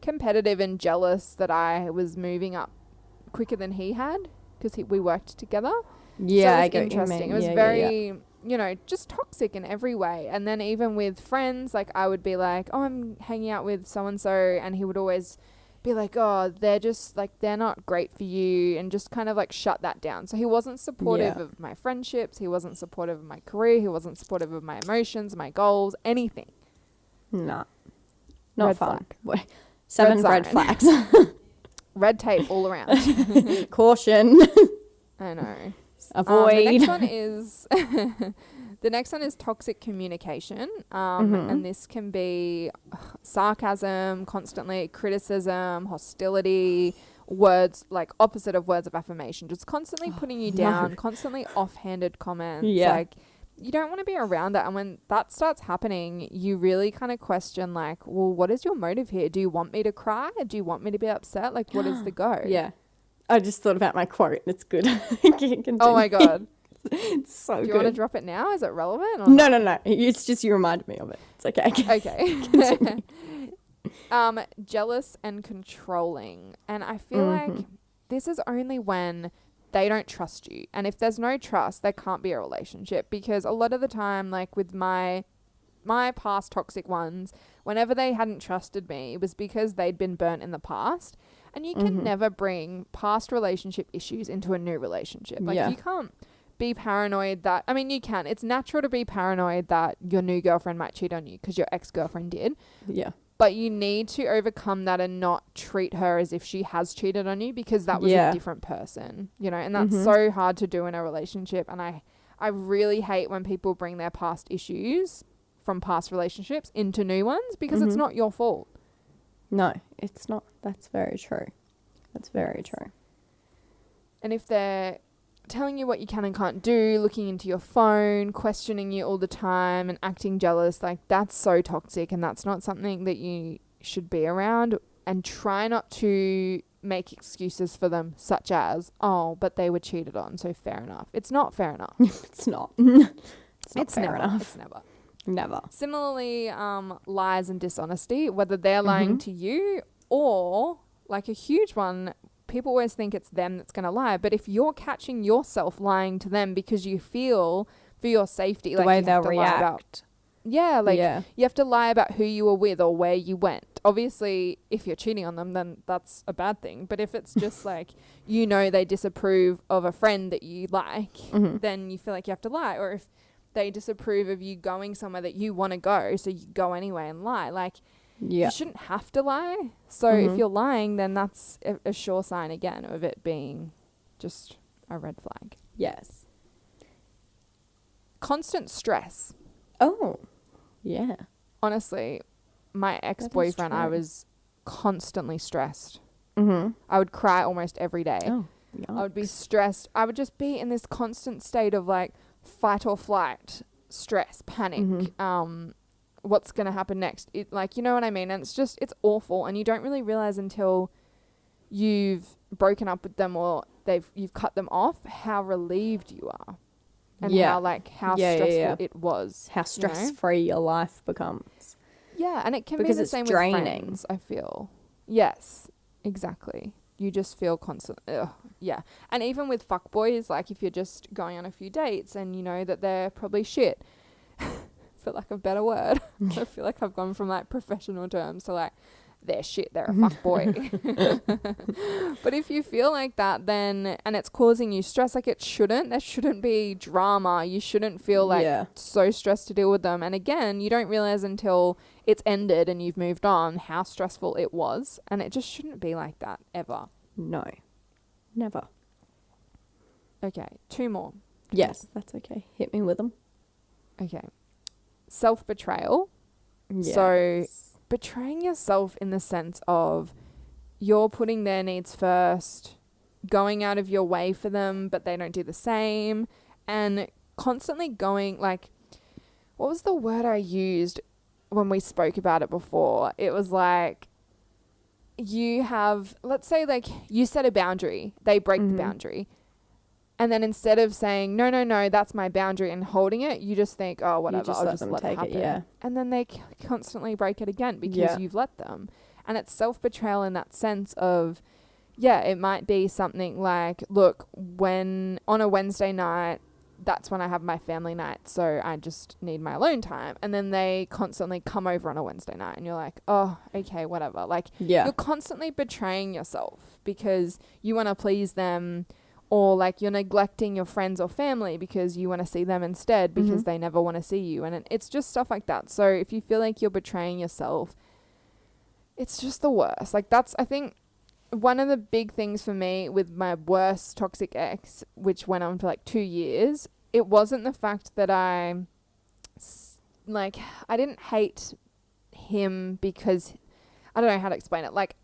Speaker 1: competitive and jealous that I was moving up quicker than he had because we worked together.
Speaker 2: Yeah,
Speaker 1: so
Speaker 2: I get
Speaker 1: interesting. It was very, you know, just toxic in every way. And then even with friends, like I would be like, oh, I'm hanging out with so-and-so. And he would always be like, oh, they're just like, they're not great for you. And just kind of like shut that down. So he wasn't supportive of my friendships. He wasn't supportive of my career. He wasn't supportive of my emotions, my goals, anything.
Speaker 2: No. Not
Speaker 1: Red
Speaker 2: fun.
Speaker 1: flag.
Speaker 2: 7
Speaker 1: Red
Speaker 2: red
Speaker 1: siren.
Speaker 2: flags.
Speaker 1: Red tape all around.
Speaker 2: Caution.
Speaker 1: I know.
Speaker 2: Avoid.
Speaker 1: The next one is the next one is toxic communication, and this can be sarcasm, constantly criticism, hostility, words like opposite of words of affirmation, just constantly putting you down, constantly offhanded comments. Like you don't want to be around that, and when that starts happening, you really kind of question like, well, what is your motive here? Do you want me to cry? Do you want me to be upset? Like, what is the go?
Speaker 2: Yeah. I just thought about my quote and it's good.
Speaker 1: Oh my God.
Speaker 2: It's so good.
Speaker 1: Do you want to drop it now? Is it relevant? Or
Speaker 2: No. It's just you reminded me of it. It's okay.
Speaker 1: Okay. Jealous and controlling. And I feel like this is only when they don't trust you. And if there's no trust, there can't be a relationship. Because a lot of the time, like with my past toxic ones, whenever they hadn't trusted me, it was because they'd been burnt in the past. And you can never bring past relationship issues into a new relationship. Like you can't be paranoid that, I mean, you can. It's natural to be paranoid that your new girlfriend might cheat on you because your ex-girlfriend did.
Speaker 2: Yeah.
Speaker 1: But you need to overcome that and not treat her as if she has cheated on you because that was a different person, you know, and that's so hard to do in a relationship. And I really hate when people bring their past issues from past relationships into new ones because it's not your fault.
Speaker 2: No, it's not. That's very true. That's very true.
Speaker 1: And if they're telling you what you can and can't do, looking into your phone, questioning you all the time and acting jealous, like that's so toxic and that's not something that you should be around. And try not to make excuses for them such as, oh, but they were cheated on, so fair enough. It's not fair enough.
Speaker 2: It's not. It's not fair enough.
Speaker 1: It's never.
Speaker 2: Never.
Speaker 1: Similarly, lies and dishonesty, whether they're lying to you or like a huge one, people always think it's them that's going to lie. But if you're catching yourself lying to them because you feel for your safety,
Speaker 2: the
Speaker 1: like
Speaker 2: way
Speaker 1: you
Speaker 2: they'll
Speaker 1: have to lie
Speaker 2: react.
Speaker 1: about, you have to lie about who you were with or where you went. Obviously, if you're cheating on them, then that's a bad thing. But if it's just like, you know, they disapprove of a friend that you like, then you feel like you have to lie. Or if they disapprove of you going somewhere that you want to go, so you go anyway and lie. Like, you shouldn't have to lie. So if you're lying, then that's a sure sign again of it being just a red flag.
Speaker 2: Yes.
Speaker 1: Constant stress.
Speaker 2: Oh, yeah.
Speaker 1: Honestly, my ex-boyfriend, I
Speaker 2: true.
Speaker 1: was constantly stressed. I would cry almost every day.
Speaker 2: Oh,
Speaker 1: I would be stressed. I would just be in this constant state of like fight or flight, stress, panic, what's going to happen next. It, like, you know what I mean? And it's just, it's awful. And you don't really realize until you've broken up with them or you've cut them off how relieved you are. And how stressful it was.
Speaker 2: How stress-free your life becomes.
Speaker 1: Yeah, and it can
Speaker 2: Because
Speaker 1: be the
Speaker 2: it's
Speaker 1: same
Speaker 2: draining.
Speaker 1: with friends, I feel. Yes, exactly. You just feel constant. Ugh, yeah. And even with fuckboys, like if you're just going on a few dates and you know that they're probably shit, for lack of a better word. I feel like I've gone from like professional terms to like, they're shit, they're a fuckboy. But if you feel like that, then, and it's causing you stress, like it shouldn't, there shouldn't be drama. You shouldn't feel like
Speaker 2: Yeah.
Speaker 1: so stressed to deal with them. And again, you don't realize until it's ended and you've moved on how stressful it was. And it just shouldn't be like that ever.
Speaker 2: No. Never.
Speaker 1: Okay, two more.
Speaker 2: Yes, that's okay. Hit me with them.
Speaker 1: Okay. Self-betrayal.
Speaker 2: Yes.
Speaker 1: So betraying yourself in the sense of you're putting their needs first, going out of your way for them, but they don't do the same, and constantly going like, what was the word I used when we spoke about it before? It was like, you have, let's say like you set a boundary, they break the boundary. And then instead of saying, no, that's my boundary and holding it, you just think, oh, whatever, I'll just let it happen.
Speaker 2: Yeah.
Speaker 1: And then they constantly break it again because
Speaker 2: Yeah.
Speaker 1: you've let them. And it's self-betrayal in that sense of, yeah, it might be something like, look, when on a Wednesday night, that's when I have my family night, so I just need my alone time. And then they constantly come over on a Wednesday night and you're like, oh, okay, whatever. Like,
Speaker 2: Yeah.
Speaker 1: you're constantly betraying yourself because you want to please them, or like you're neglecting your friends or family because you want to see them instead because they never want to see you. And it's just stuff like that. So if you feel like you're betraying yourself, it's just the worst. Like that's, I think, one of the big things for me with my worst toxic ex, which went on for like 2 years, it wasn't the fact that I didn't hate him because, I don't know how to explain it. Like,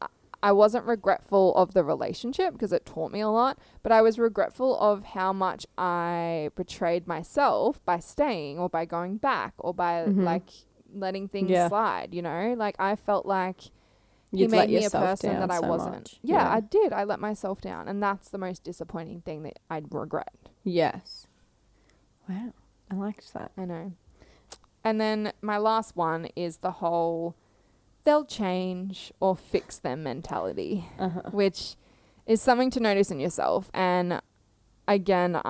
Speaker 1: I wasn't regretful of the relationship because it taught me a lot, but I was regretful of how much I betrayed myself by staying or by going back or by like letting things slide, you know? Like I felt like he made me a person that I wasn't. Yeah, I did. I let myself down, and that's the most disappointing thing that I'd regret.
Speaker 2: Yes. Wow. I liked that.
Speaker 1: I know. And then my last one is the whole they'll change or fix them mentality, which is something to notice in yourself. And again,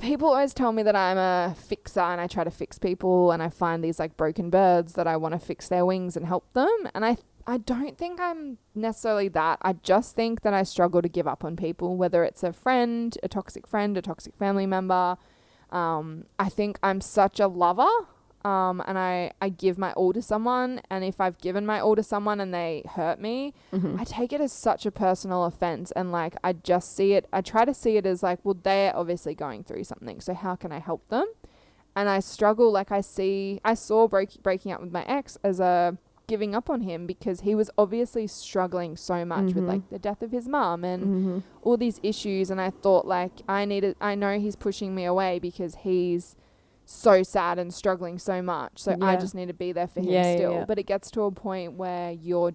Speaker 1: people always tell me that I'm a fixer and I try to fix people and I find these like broken birds that I want to fix their wings and help them. And I don't think I'm necessarily that. I just think that I struggle to give up on people, whether it's a friend, a toxic family member. I think I'm such a lover. And I give my all to someone, and if I've given my all to someone and they hurt me, I take it as such a personal offense, and like I try to see it as like, well, they're obviously going through something, so how can I help them? And I struggle, like I saw breaking up with my ex as a giving up on him because he was obviously struggling so much with like the death of his mum and all these issues, and I thought like I know he's pushing me away because he's so sad and struggling so much, so I just need to be there for him still. But it gets to a point where you're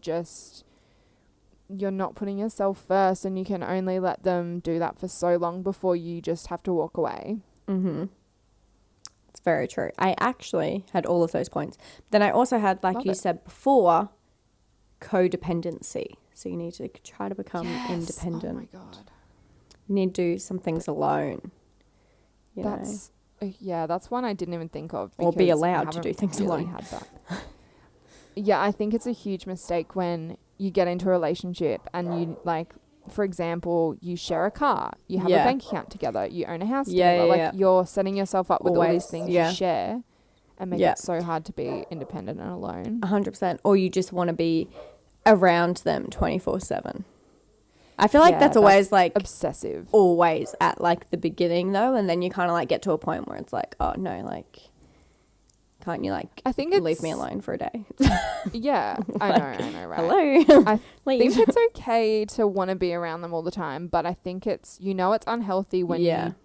Speaker 1: not putting yourself first, and you can only let them do that for so long before you just have to walk away.
Speaker 2: It's very true. I actually had all of those points. Then I also had, like you said before, codependency. So you need to try to become independent.
Speaker 1: Oh my God.
Speaker 2: You need to do some things alone.
Speaker 1: That's one I didn't even think of.
Speaker 2: Or be allowed to do things alone.
Speaker 1: Had that. Yeah, I think it's a huge mistake when you get into a relationship and you, like, for example, you share a car, you have a bank account together, you own a house together. You're setting yourself up with all these things you share and make it so hard to be independent and alone.
Speaker 2: 100%. Or you just want to be around them 24/7. I feel like that's always like
Speaker 1: obsessive.
Speaker 2: Always at like the beginning though, and then you kind of like get to a point where it's like, oh no, like can't you like leave me alone for a day?
Speaker 1: Yeah,
Speaker 2: like,
Speaker 1: I know, right?
Speaker 2: Hello.
Speaker 1: I think it's okay to want to be around them all the time, but I think it's unhealthy when you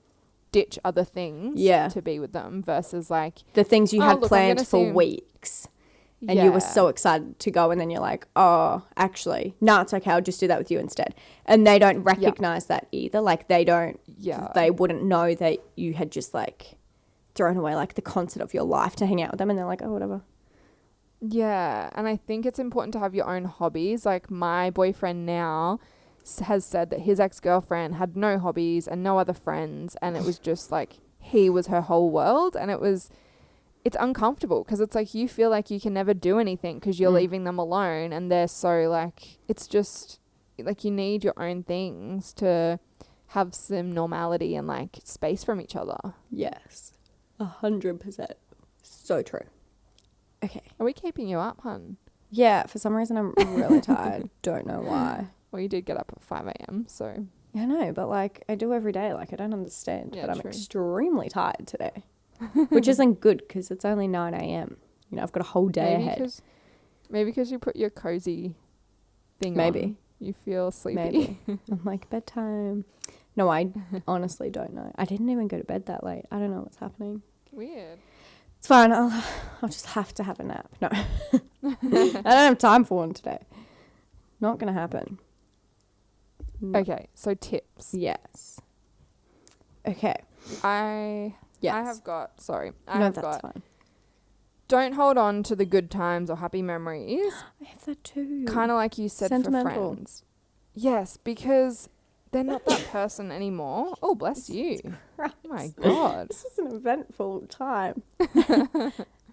Speaker 1: ditch other things to be with them versus like
Speaker 2: the things you had planned for weeks. And you were so excited to go, and then you're like, oh, actually, no, it's okay. I'll just do that with you instead. And they don't recognize that either. Like they wouldn't know that you had just like thrown away like the concert of your life to hang out with them. And they're like, oh, whatever.
Speaker 1: Yeah, and I think it's important to have your own hobbies. Like my boyfriend now has said that his ex-girlfriend had no hobbies and no other friends, and it was just like he was her whole world, and it's uncomfortable because it's like you feel like you can never do anything because you're leaving them alone, and they're so like, it's just like you need your own things to have some normality and like space from each other.
Speaker 2: Yes. 100%. So true. Okay.
Speaker 1: Are we keeping you up, hun?
Speaker 2: Yeah, for some reason I'm really tired. Don't know why.
Speaker 1: Well, you did get up at 5 a.m, so...
Speaker 2: I know, but like I do every day. Like I don't understand,
Speaker 1: Yeah,
Speaker 2: but I'm
Speaker 1: true.
Speaker 2: extremely tired today, which isn't good because it's only 9 a.m. You know, I've got a whole day ahead.
Speaker 1: Maybe because you put your cozy thing on.
Speaker 2: Maybe.
Speaker 1: You feel sleepy.
Speaker 2: Maybe. I'm like, bedtime. No, I honestly don't know. I didn't even go to bed that late. I don't know what's happening.
Speaker 1: Weird.
Speaker 2: It's fine. I'll just have to have a nap. No. I don't have time for one today. Not going to happen. No.
Speaker 1: Okay, so tips.
Speaker 2: Yes. Okay.
Speaker 1: I
Speaker 2: Yes.
Speaker 1: have got, sorry.
Speaker 2: That's fine.
Speaker 1: Don't hold on to the good times or happy memories.
Speaker 2: I have that too.
Speaker 1: Kind of like you said
Speaker 2: Sentimental.
Speaker 1: for friends. Yes, because they're not that person anymore. Oh, bless you.
Speaker 2: Christ.
Speaker 1: Oh my God.
Speaker 2: This is an eventful time.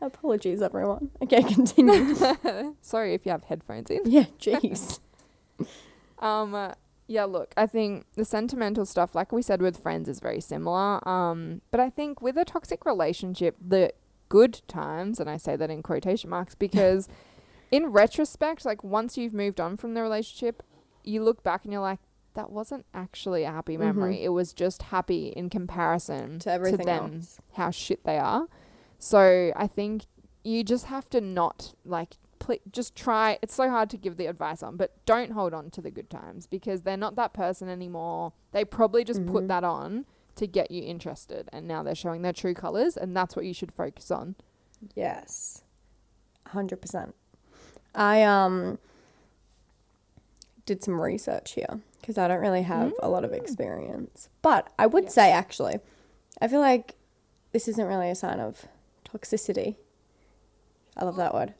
Speaker 2: Apologies, everyone. Okay, continue.
Speaker 1: Sorry if you have headphones in.
Speaker 2: Yeah, jeez.
Speaker 1: Yeah, look, I think the sentimental stuff, like we said with friends, is very similar. But I think with a toxic relationship, the good times, and I say that in quotation marks, because in retrospect, like once you've moved on from the relationship, you look back and you're like, that wasn't actually a happy memory. It was just happy in comparison
Speaker 2: To everything
Speaker 1: to them,
Speaker 2: else.
Speaker 1: how shit they are. So I think you just have to not like, just try. It's so hard to give the advice on, but don't hold on to the good times because they're not that person anymore. They probably just put that on to get you interested, and now they're showing their true colors, and that's what you should focus on.
Speaker 2: Yes. 100%. I did some research here because I don't really have a lot of experience. But I would say, actually, I feel like this isn't really a sign of toxicity. I love that word.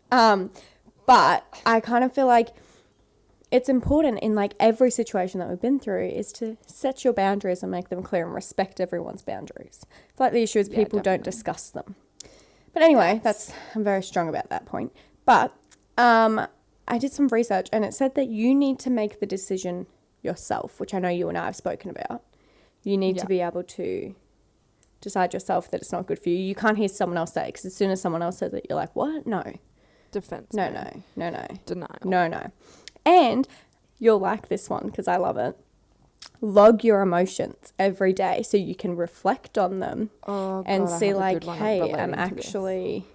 Speaker 2: But I kind of feel like it's important in like every situation that we've been through is to set your boundaries and make them clear and respect everyone's boundaries. I feel like the issue is people don't discuss them. But anyway, I'm very strong about that point. But I did some research and it said that you need to make the decision yourself, which I know you and I have spoken about. You need to be able to decide yourself that it's not good for you. You can't hear someone else say it because as soon as someone else says it, you're like, what? No.
Speaker 1: Defense.
Speaker 2: No.
Speaker 1: Denial.
Speaker 2: No. And you'll like this one because I love it. Log your emotions every day so you can reflect on them and see like, hey, I'm actually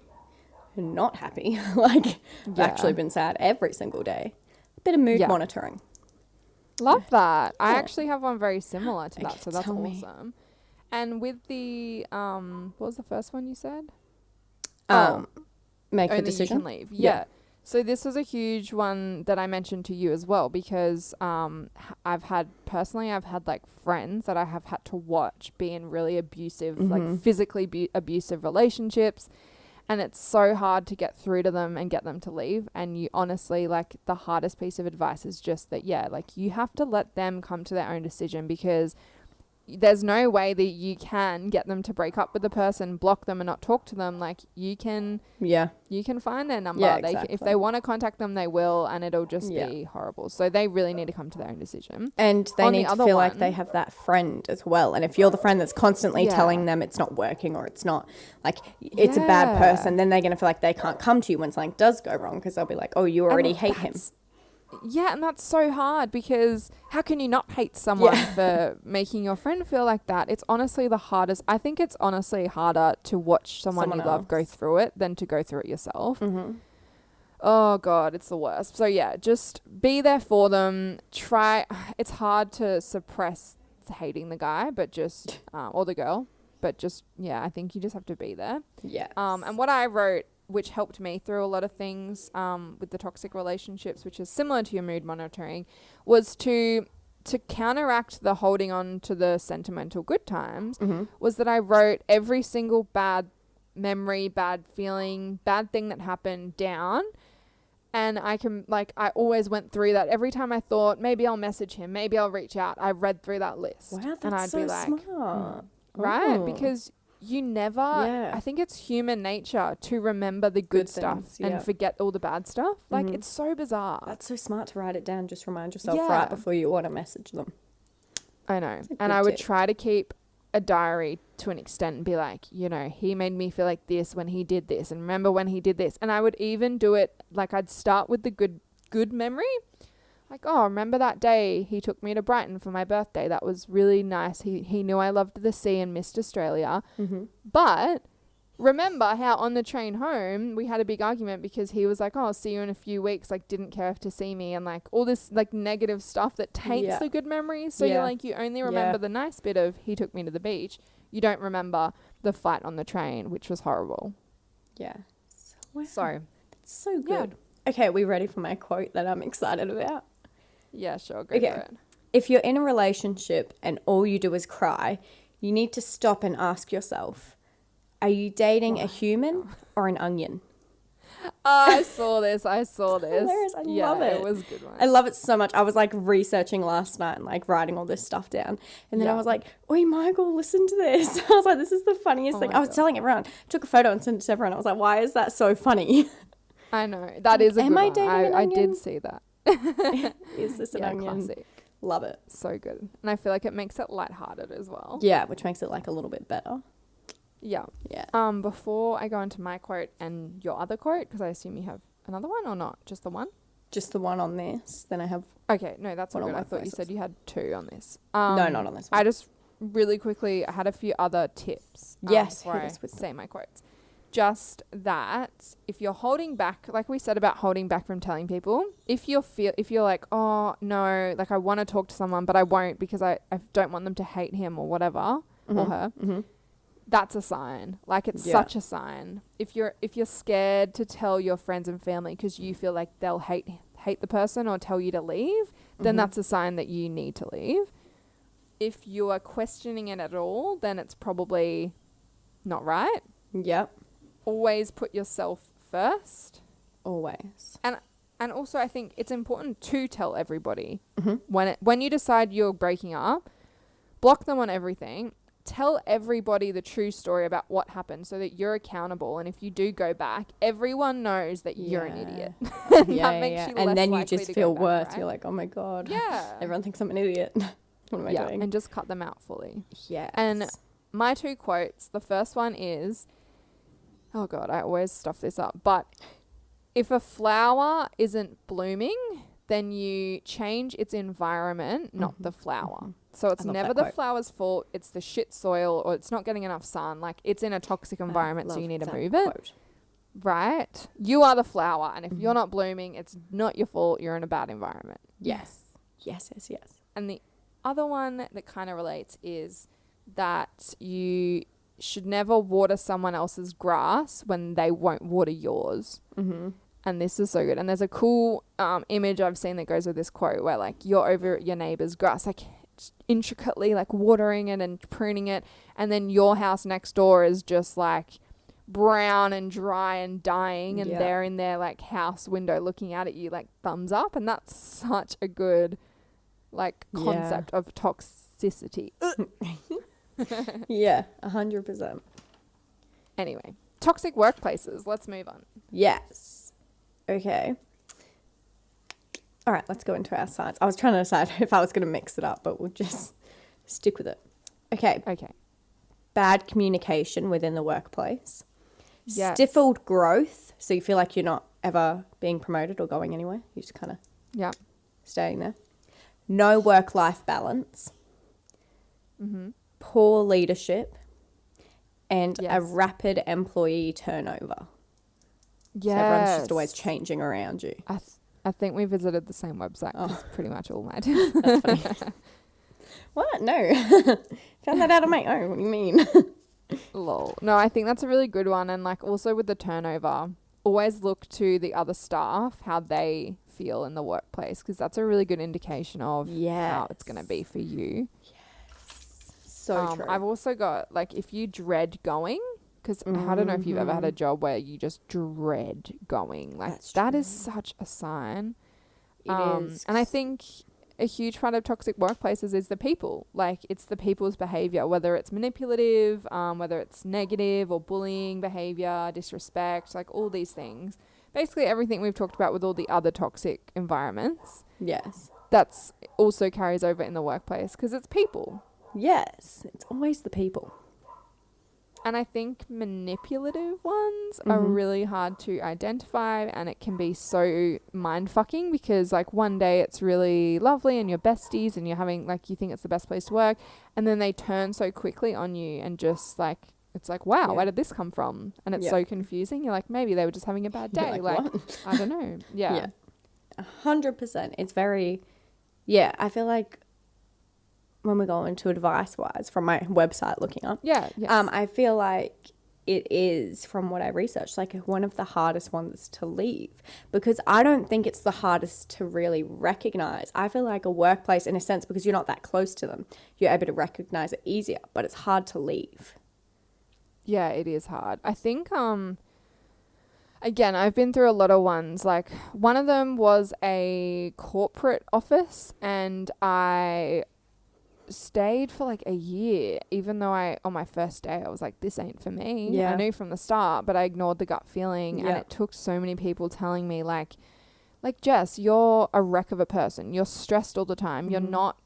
Speaker 2: not happy. Like I've actually been sad every single day. A bit of mood monitoring.
Speaker 1: Love that. I actually have one very similar to that, so that's awesome. And with the what was the first one you said?
Speaker 2: Make a
Speaker 1: Only
Speaker 2: decision.
Speaker 1: You can leave. Yeah. So this was a huge one that I mentioned to you as well because I've had like friends that I have had to watch be in really abusive, like physically abusive relationships. And it's so hard to get through to them and get them to leave. And you honestly, like the hardest piece of advice is just that, like you have to let them come to their own decision because there's no way that you can get them to break up with the person, block them and not talk to them. Like you can find their number.
Speaker 2: Yeah, exactly.
Speaker 1: If they want to contact them, they will, and it'll just be horrible. So they really need to come to their own decision.
Speaker 2: And they need to feel like they have that friend as well. And if you're the friend that's constantly telling them it's not working or it's not like it's a bad person, then they're going to feel like they can't come to you when something does go wrong because they'll be like, oh, you already hate him.
Speaker 1: Yeah, and that's so hard because how can you not hate someone for making your friend feel like that? It's honestly the hardest. I think it's honestly harder to watch someone you love go through it than to go through it yourself. Mm-hmm. Oh, God, it's the worst. So, just be there for them. It's hard to suppress hating the guy, but just, or the girl, but just, I think you just have to be there.
Speaker 2: Yes.
Speaker 1: And what I wrote, which helped me through a lot of things with the toxic relationships, which is similar to your mood monitoring, was to counteract the holding on to the sentimental good times, was that I wrote every single bad memory, bad feeling, bad thing that happened down. And I can, like, I always went through that. Every time I thought, maybe I'll message him, maybe I'll reach out, I read through that list.
Speaker 2: Wow, that's
Speaker 1: and I'd
Speaker 2: so
Speaker 1: be like,
Speaker 2: smart.
Speaker 1: right?
Speaker 2: Oh.
Speaker 1: Because you never,
Speaker 2: Yeah.
Speaker 1: I think it's human nature to remember the good stuff
Speaker 2: things, yeah.
Speaker 1: and forget all the bad stuff. Like, it's so bizarre.
Speaker 2: That's so smart to write it down. Just remind yourself
Speaker 1: Yeah.
Speaker 2: right before you want to message them.
Speaker 1: I know.
Speaker 2: a
Speaker 1: And
Speaker 2: good
Speaker 1: I would
Speaker 2: tip.
Speaker 1: try to keep a diary to an extent and be like, you know, he made me feel like this when he did this, and remember when he did this. And I would even do it, like, I'd start with the good memory. Like, oh, remember that day he took me to Brighton for my birthday? That was really nice. He knew I loved the sea and missed Australia.
Speaker 2: Mm-hmm.
Speaker 1: But remember how on the train home we had a big argument because he was like, oh, I'll see you in a few weeks, like didn't care to see me, and like all this like negative stuff that taints
Speaker 2: Yeah.
Speaker 1: the good memories. So
Speaker 2: Yeah.
Speaker 1: you're like, you only remember
Speaker 2: Yeah.
Speaker 1: the nice bit of he took me to the beach. You don't remember the fight on the train, which was horrible.
Speaker 2: Yeah. Wow.
Speaker 1: So
Speaker 2: That's so
Speaker 1: Yeah.
Speaker 2: good. Okay, are we ready for my quote that I'm excited about?
Speaker 1: yeah, sure, go
Speaker 2: Okay.
Speaker 1: for it.
Speaker 2: If you're in a relationship and all you do is cry, you need to stop and ask yourself, are you dating a human or an onion?
Speaker 1: I saw this.
Speaker 2: Hilarious. I
Speaker 1: yeah,
Speaker 2: love it.
Speaker 1: It was a good one.
Speaker 2: I love it so much. I was like researching last night and like writing all this stuff down. And then I
Speaker 1: Yeah.
Speaker 2: was like, oi, Michael, listen to this. I was like, this is the funniest
Speaker 1: Oh
Speaker 2: thing.
Speaker 1: my
Speaker 2: I was
Speaker 1: God.
Speaker 2: telling everyone, took a photo and sent it to everyone. I was like, why is that so funny?
Speaker 1: I know. That is a
Speaker 2: Am
Speaker 1: good
Speaker 2: I
Speaker 1: one.
Speaker 2: dating an
Speaker 1: I
Speaker 2: onion?
Speaker 1: did see that.
Speaker 2: Is this an
Speaker 1: Yeah,
Speaker 2: onion?
Speaker 1: classic.
Speaker 2: Love it.
Speaker 1: So good. And I feel like it makes it lighthearted as well.
Speaker 2: Yeah, which makes it like a little bit better.
Speaker 1: Yeah.
Speaker 2: Yeah.
Speaker 1: Before I go into my quote and your other quote, because I assume you have another one or not? Just the one?
Speaker 2: Just the one on this. Then I have
Speaker 1: Okay, no, that's all
Speaker 2: One
Speaker 1: good.
Speaker 2: on
Speaker 1: I
Speaker 2: my
Speaker 1: thought you
Speaker 2: places.
Speaker 1: said you had two on this.
Speaker 2: no, not on this one.
Speaker 1: I just really quickly, I had a few other tips.
Speaker 2: Yes,
Speaker 1: before
Speaker 2: hit
Speaker 1: I
Speaker 2: us with them.
Speaker 1: say my quotes. Just that if you're holding back, like we said about holding back from telling people, if you're like, oh no, like I want to talk to someone, but I won't because I don't want them to hate him or whatever or her.
Speaker 2: Mm-hmm.
Speaker 1: That's a sign. Like it's
Speaker 2: Yeah.
Speaker 1: such a sign. If you're scared to tell your friends and family because you feel like they'll hate the person or tell you to leave, then
Speaker 2: Mhm.
Speaker 1: that's a sign that you need to leave. If you are questioning it at all, then it's probably not right.
Speaker 2: Yep.
Speaker 1: Always put yourself first.
Speaker 2: Always.
Speaker 1: And also I think it's important to tell everybody
Speaker 2: Mm-hmm.
Speaker 1: when you decide you're breaking up, block them on everything. Tell everybody the true story about what happened so that you're accountable. And if you do go back, everyone knows that you're an idiot.
Speaker 2: Yeah,
Speaker 1: That makes you less
Speaker 2: and then you
Speaker 1: likely
Speaker 2: just
Speaker 1: to
Speaker 2: feel
Speaker 1: go back,
Speaker 2: worse.
Speaker 1: right?
Speaker 2: You're like, oh my God.
Speaker 1: Yeah.
Speaker 2: Everyone thinks I'm an idiot. What am I
Speaker 1: Yeah,
Speaker 2: doing?
Speaker 1: and just cut them out fully.
Speaker 2: Yeah.
Speaker 1: And my two quotes, the first one is, oh God, I always stuff this up. But if a flower isn't blooming, then you change its environment, not the flower. So it's
Speaker 2: I love
Speaker 1: never
Speaker 2: that
Speaker 1: the
Speaker 2: quote.
Speaker 1: flower's fault. It's the shit soil or it's not getting enough sun. Like it's in a toxic environment, so you need to move it. Right? You are the flower. And if you're not blooming, it's not your fault. You're in a bad environment.
Speaker 2: Yes. Yes, yes, yes.
Speaker 1: And the other one that kind of relates is that you should never water someone else's grass when they won't water yours.
Speaker 2: Mm-hmm.
Speaker 1: And this is so good. And there's a cool image I've seen that goes with this quote where like you're over your neighbor's grass, like intricately like watering it and pruning it. And then your house next door is just like brown and dry and dying. And
Speaker 2: Yeah.
Speaker 1: they're in their like house window looking out at you like thumbs up. And that's such a good like
Speaker 2: Yeah.
Speaker 1: concept of toxicity.
Speaker 2: Yeah, 100%.
Speaker 1: Anyway, toxic workplaces. Let's move on.
Speaker 2: Yes. Okay. All right, let's go into our science. I was trying to decide if I was going to mix it up, but we'll just stick with it. Okay.
Speaker 1: Okay.
Speaker 2: Bad communication within the workplace.
Speaker 1: Yes.
Speaker 2: Stifled growth. So you feel like you're not ever being promoted or going anywhere. You're just kind of
Speaker 1: Yeah.
Speaker 2: staying there. No work-life balance.
Speaker 1: Mm-hmm.
Speaker 2: Poor leadership. And a
Speaker 1: Yes.
Speaker 2: rapid employee turnover.
Speaker 1: Yeah.
Speaker 2: So everyone's just always changing around you.
Speaker 1: I think we visited the same website.
Speaker 2: Oh.
Speaker 1: That's pretty much all my tips.
Speaker 2: That's funny. What? No. Found that out on my own. What do you mean?
Speaker 1: Lol. No, I think that's a really good one. And like also with the turnover, always look to the other staff, how they feel in the workplace, because that's a really good indication of how it's going to be for you.
Speaker 2: So true.
Speaker 1: I've also got like if you dread going, Because I don't know if you've ever had a job where you just dread going. Like, that is such a sign.
Speaker 2: It is.
Speaker 1: And I think a huge part of toxic workplaces is the people. Like, it's the people's behavior, whether it's manipulative, whether it's negative or bullying behavior, disrespect, like all these things. Basically everything we've talked about with all the other toxic environments.
Speaker 2: Yes.
Speaker 1: That's also carries over in the workplace because it's people.
Speaker 2: Yes. It's always the people.
Speaker 1: And I think manipulative ones are really hard to identify, and it can be so mind-fucking because, like, one day it's really lovely and you're besties and you're having, like, you think it's the best place to work, and then they turn so quickly on you and just, like, it's like, wow, where did this come from? And it's so confusing. You're like, maybe they were just having a bad day.
Speaker 2: Like
Speaker 1: I don't know. Yeah.
Speaker 2: 100%. It's very, I feel like when we go into advice-wise from my website looking up, I feel like it is, from what I researched, like one of the hardest ones to leave, because I don't think it's the hardest to really recognize. I feel like a workplace, in a sense, because you're not that close to them, you're able to recognize it easier, but it's hard to leave.
Speaker 1: Yeah, it is hard. I think, again, I've been through a lot of ones. Like, one of them was a corporate office, and I stayed for like a year, even though on my first day I was like, this ain't for me. I knew from the start, but I ignored the gut feeling. And it took so many people telling me like Jess, you're a wreck of a person, you're stressed all the time, you're not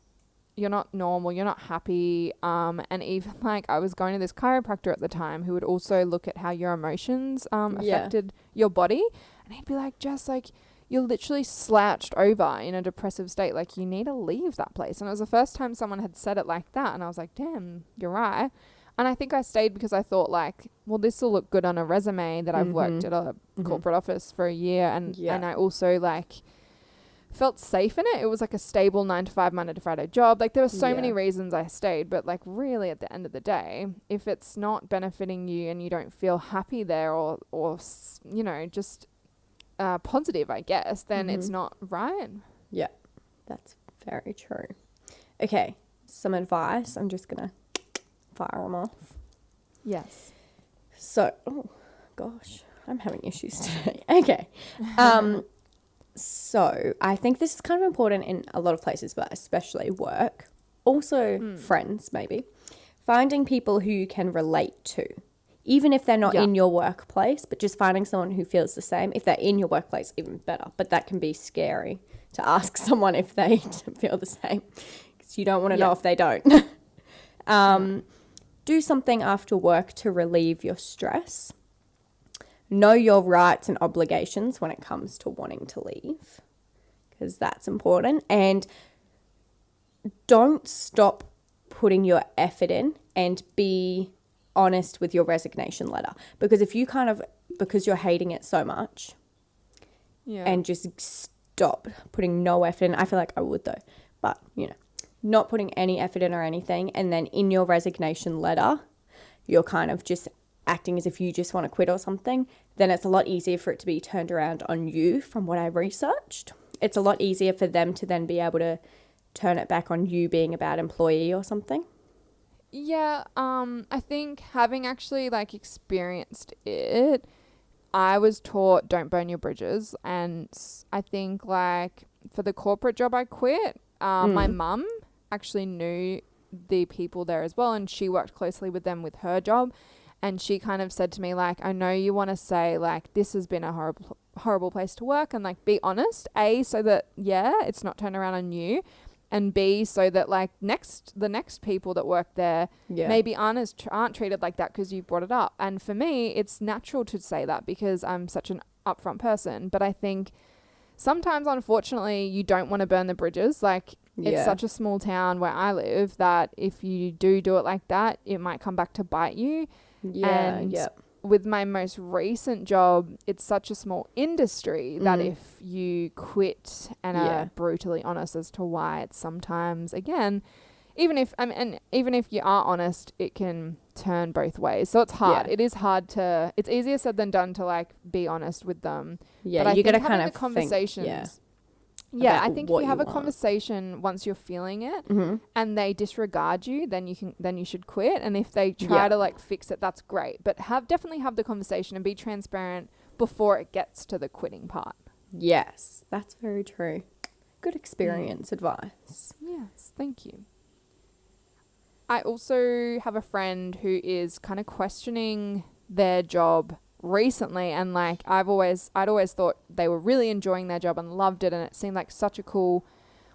Speaker 1: normal, you're not happy. And even like I was going to this chiropractor at the time who would also look at how your emotions affected your body, and he'd be like, Jess, like, you're literally slouched over in a depressive state. Like, you need to leave that place. And it was the first time someone had said it like that. And I was like, damn, you're right. And I think I stayed because I thought like, well, this will look good on a resume that I've worked at a corporate office for a year. And I also like felt safe in it. It was like a stable 9-to-5 Monday to Friday job. Like, there were so many reasons I stayed. But like, really at the end of the day, if it's not benefiting you and you don't feel happy there or you know, just positive, I guess, then it's not right. Yeah,
Speaker 2: that's very true. Okay, some advice. I'm just gonna fire them off.
Speaker 1: Yes.
Speaker 2: So, oh gosh, I'm having issues today. Okay. So I think this is kind of important in a lot of places, but especially work. Also friends, maybe. Finding people who you can relate to. Even if they're not in your workplace, but just finding someone who feels the same. If they're in your workplace, even better. But that can be scary to ask someone if they feel the same, because you don't want to know if they don't. Do something after work to relieve your stress. Know your rights and obligations when it comes to wanting to leave, because that's important. And don't stop putting your effort in, and be honest with your resignation letter, because if you because you're hating it so much and just stop putting no effort in, I feel like I would though, but you know, not putting any effort in or anything, and then in your resignation letter you're kind of just acting as if you just want to quit or something, then it's a lot easier for it to be turned around on you. From what I researched, it's a lot easier for them to then be able to turn it back on you being a bad employee or something.
Speaker 1: Yeah, I think having actually like experienced it, I was taught don't burn your bridges. And I think like for the corporate job I quit, my mum actually knew the people there as well, and she worked closely with them with her job. And she kind of said to me, like, I know you want to say like this has been a horrible place to work, and like be honest, A, so that it's not turned around on you, and B, so that like the next people that work there maybe aren't treated like that because you brought it up. And for me, it's natural to say that because I'm such an upfront person. But I think sometimes, unfortunately, you don't want to burn the bridges. Like, it's such a small town where I live that if you do it like that, it might come back to bite you. With my most recent job, it's such a small industry that if you quit and are brutally honest as to why, it's sometimes, again, even if you are honest, it can turn both ways. So it's hard. It is hard it's easier said than done to like be honest with them.
Speaker 2: Yeah, but you got to kind of
Speaker 1: conversations. Yeah,
Speaker 2: about
Speaker 1: I think if
Speaker 2: what
Speaker 1: you have a
Speaker 2: want.
Speaker 1: conversation once you're feeling it
Speaker 2: Mhm.
Speaker 1: and they disregard you, then you should quit. And if they try
Speaker 2: Yeah.
Speaker 1: to like fix it, that's great. But definitely have the conversation and be transparent before it gets to the quitting part.
Speaker 2: Yes, that's very true. Good experience advice.
Speaker 1: Yes, thank you. I also have a friend who is kind of questioning their job recently, and like I'd always thought they were really enjoying their job and loved it, and it seemed like such a cool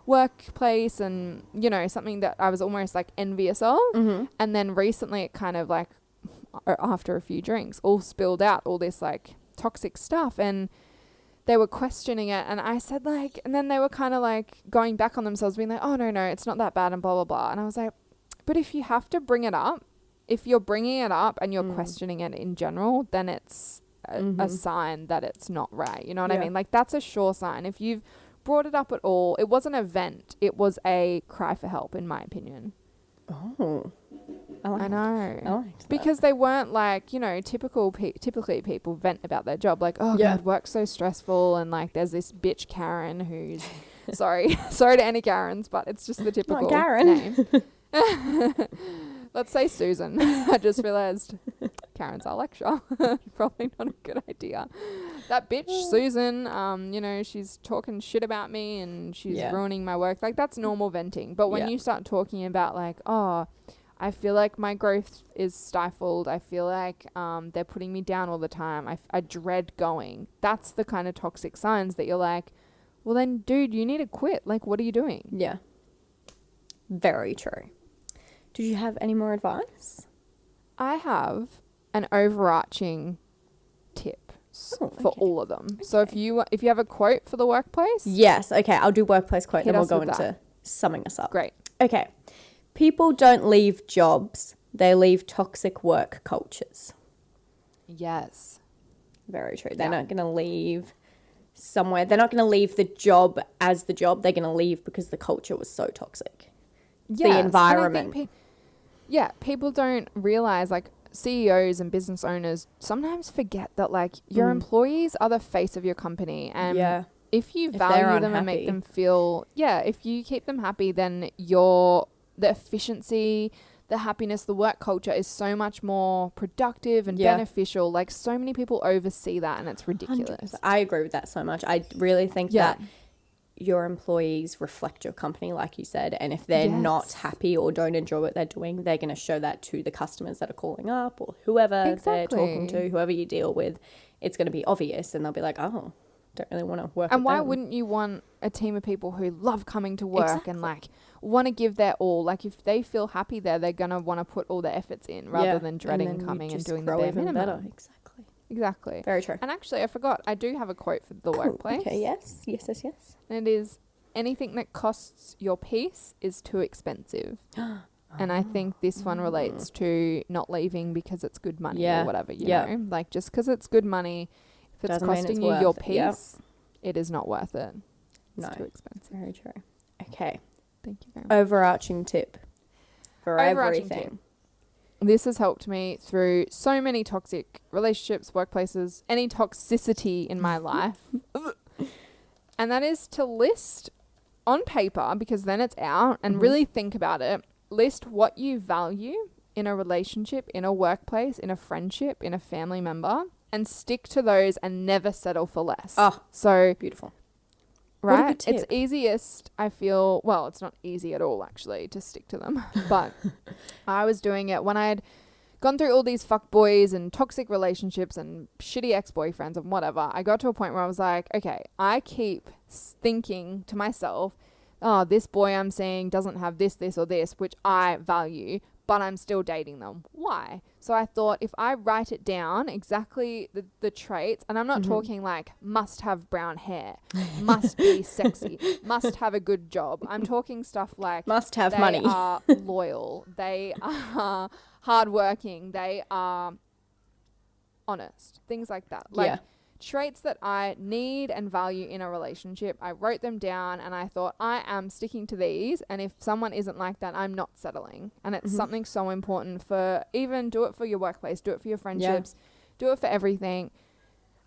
Speaker 1: workplace and, you know, something that I was almost like envious of.
Speaker 2: Mm-hmm.
Speaker 1: And then recently it kind of like after a few drinks all spilled out all this like toxic stuff, and they were questioning it, and I said like, and then they were kind of like going back on themselves being like, oh no, it's not that bad and blah blah blah. And I was like, but if you have to bring it up, if you're bringing it up and you're questioning it in general, then it's a sign that it's not right. You know what I mean? Like that's a sure sign. If you've brought it up at all, it wasn't a vent, it was a cry for help, in my opinion.
Speaker 2: Oh, I
Speaker 1: I know.
Speaker 2: I liked that.
Speaker 1: Because they weren't like, you know, typically people vent about their job like, oh
Speaker 2: Yeah.
Speaker 1: God, work's so stressful, and like there's this bitch Karen who's sorry to any Karens, but it's just the typical
Speaker 2: Karen.
Speaker 1: name. Let's say Susan. I just realized Karen's our lecturer. Probably not a good idea. That bitch Susan, you know, she's talking shit about me and she's ruining my work. Like that's normal venting. But when you start talking about like, oh, I feel like my growth is stifled. I feel like they're putting me down all the time. I dread going. That's the kind of toxic signs that you're like, well then, dude, you need to quit. Like, what are you doing?
Speaker 2: Yeah. Very true. Did you have any more advice?
Speaker 1: I have an overarching tip for all of them. Okay. So if you have a quote for the workplace.
Speaker 2: Yes. Okay. I'll do workplace quote, then we'll go into summing us up.
Speaker 1: Great.
Speaker 2: Okay. People don't leave jobs. They leave toxic work cultures.
Speaker 1: Yes.
Speaker 2: Very true. They're not going to leave somewhere. They're not going to leave the job as the job. They're going to leave because the culture was so toxic. The environment.
Speaker 1: People don't realize, like, CEOs and business owners sometimes forget that, like, your employees are the face of your company. And if you value them and make them feel, if you keep them happy, then the efficiency, the happiness, the work culture is so much more productive and beneficial. Like, so many people oversee that, and it's ridiculous.
Speaker 2: 100%. I agree with that so much. I really think that your employees reflect your company, like you said, and if they're not happy or don't enjoy what they're doing, they're going to show that to the customers that are calling up or whoever they're talking to, whoever you deal with. It's going to be obvious, and they'll be like, oh, don't really want to work
Speaker 1: and
Speaker 2: with
Speaker 1: why
Speaker 2: them.
Speaker 1: wouldn't you want a team of people who love coming to work and like want to give their all? Like, if they feel happy there, they're going to want to put all their efforts in rather than dreading coming and doing the bare minimum.
Speaker 2: Better. Exactly. Very true.
Speaker 1: And actually, I forgot, I do have a quote for the workplace.
Speaker 2: Okay, yes.
Speaker 1: And it is, anything that costs your peace is too expensive. And I think this one relates to not leaving because it's good money or whatever, you know? Like, just because it's good money, if it's costing you your peace, it is not worth it. It's too expensive.
Speaker 2: Very true. Okay.
Speaker 1: Thank you very much.
Speaker 2: Overarching tip for everything.
Speaker 1: This has helped me through so many toxic relationships, workplaces, any toxicity in my life. And that is to list on paper, because then it's out, and really think about it. List what you value in a relationship, in a workplace, in a friendship, in a family member, and stick to those and never settle for less.
Speaker 2: Oh,
Speaker 1: so
Speaker 2: beautiful.
Speaker 1: Right?
Speaker 2: What a good tip.
Speaker 1: It's easiest, I feel, well, it's not easy at all, actually, to stick to them. But I was doing it when I had gone through all these fuckboys and toxic relationships and shitty ex-boyfriends and whatever. I got to a point where I was like, okay, I keep thinking to myself, oh, this boy I'm seeing doesn't have this, or this, which I value, but I'm still dating them. Why? So I thought, if I write it down, exactly the traits, and I'm not talking like must have brown hair, must be sexy, must have a good job. I'm talking stuff like
Speaker 2: must have money.
Speaker 1: They are loyal. They are hardworking. They are honest. Things like that. Like traits that I need and value in a relationship. I wrote them down and I thought, I am sticking to these, and if someone isn't like that, I'm not settling. And it's something so important for, even do it for your workplace, do it for your friendships, do it for everything.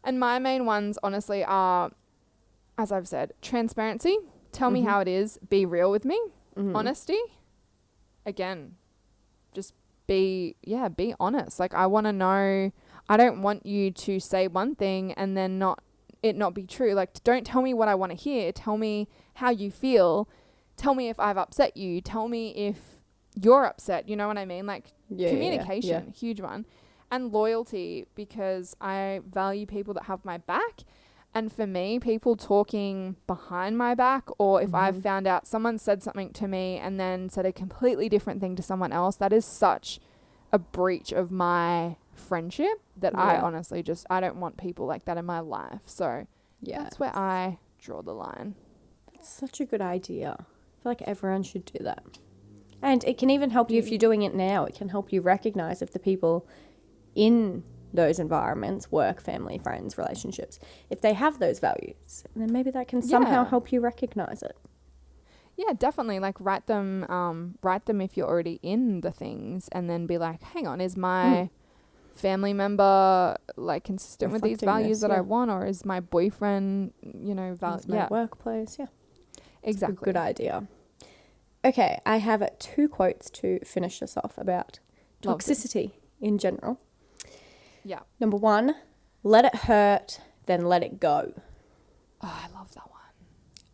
Speaker 1: And my main ones honestly are as I've said, transparency. Tell me how it is. Be real with me. Honesty. Again, just be honest. Like, I want to know. I don't want you to say one thing and then not be true. Like, don't tell me what I want to hear. Tell me how you feel. Tell me if I've upset you. Tell me if you're upset. You know what I mean? Like, communication, huge one. And loyalty, because I value people that have my back. And for me, people talking behind my back, or if I've found out someone said something to me and then said a completely different thing to someone else, that is such a breach of my friendship that I honestly I don't want people like that in my life. So that's where I draw the line.
Speaker 2: That's such a good idea. I feel like everyone should do that. And it can even help you if you're doing it now. It can help you recognize if the people in those environments, work, family, friends, relationships, if they have those values, then maybe that can somehow help you recognize it.
Speaker 1: Yeah, definitely. Like, write them if you're already in the things, and then be like, hang on, is my family member like consistent with these values that I want, or is my boyfriend,
Speaker 2: my workplace? Yeah,
Speaker 1: exactly.
Speaker 2: Good idea. Okay, I have 2 quotes to finish us off about toxicity in general.
Speaker 1: Yeah.
Speaker 2: Number 1, let it hurt, then let it go.
Speaker 1: Oh, I love that one.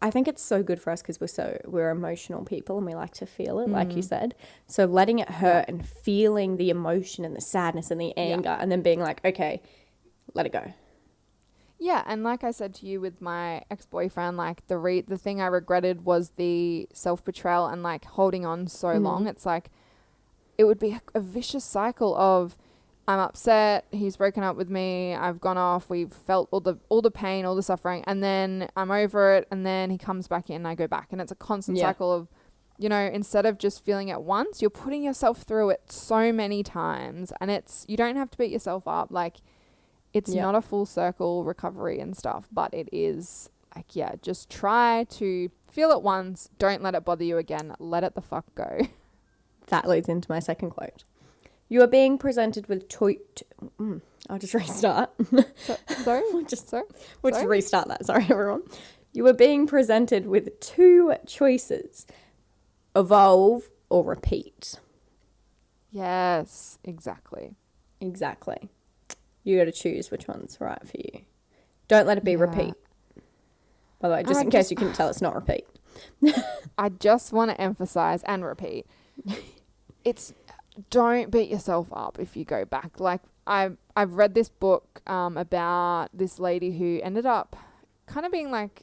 Speaker 2: I think it's so good for us because we're emotional people and we like to feel it, like you said. So letting it hurt and feeling the emotion and the sadness and the anger, and then being like, okay, let it go.
Speaker 1: Yeah, and like I said to you with my ex-boyfriend, like the thing I regretted was the self-betrayal and like holding on so long. It's like it would be a vicious cycle of, I'm upset, he's broken up with me, I've gone off, we've felt all the pain, all the suffering, and then I'm over it, and then he comes back in and I go back. And it's a constant cycle of, instead of just feeling it once, you're putting yourself through it so many times. And you don't have to beat yourself up. Like, it's not a full circle recovery and stuff, but it is like, just try to feel it once, don't let it bother you again, let it the fuck go.
Speaker 2: That leads into my second quote. You are being presented with I'll just restart.
Speaker 1: Sorry?
Speaker 2: We'll just restart that. Sorry, everyone. You are being presented with 2 choices. Evolve or repeat.
Speaker 1: Yes, exactly.
Speaker 2: Exactly. You got to choose which one's right for you. Don't let it be repeat. By the way, just in case you couldn't tell, it's not repeat.
Speaker 1: I just want to emphasize and repeat. Don't beat yourself up if you go back. Like, I've read this book about this lady who ended up kind of being like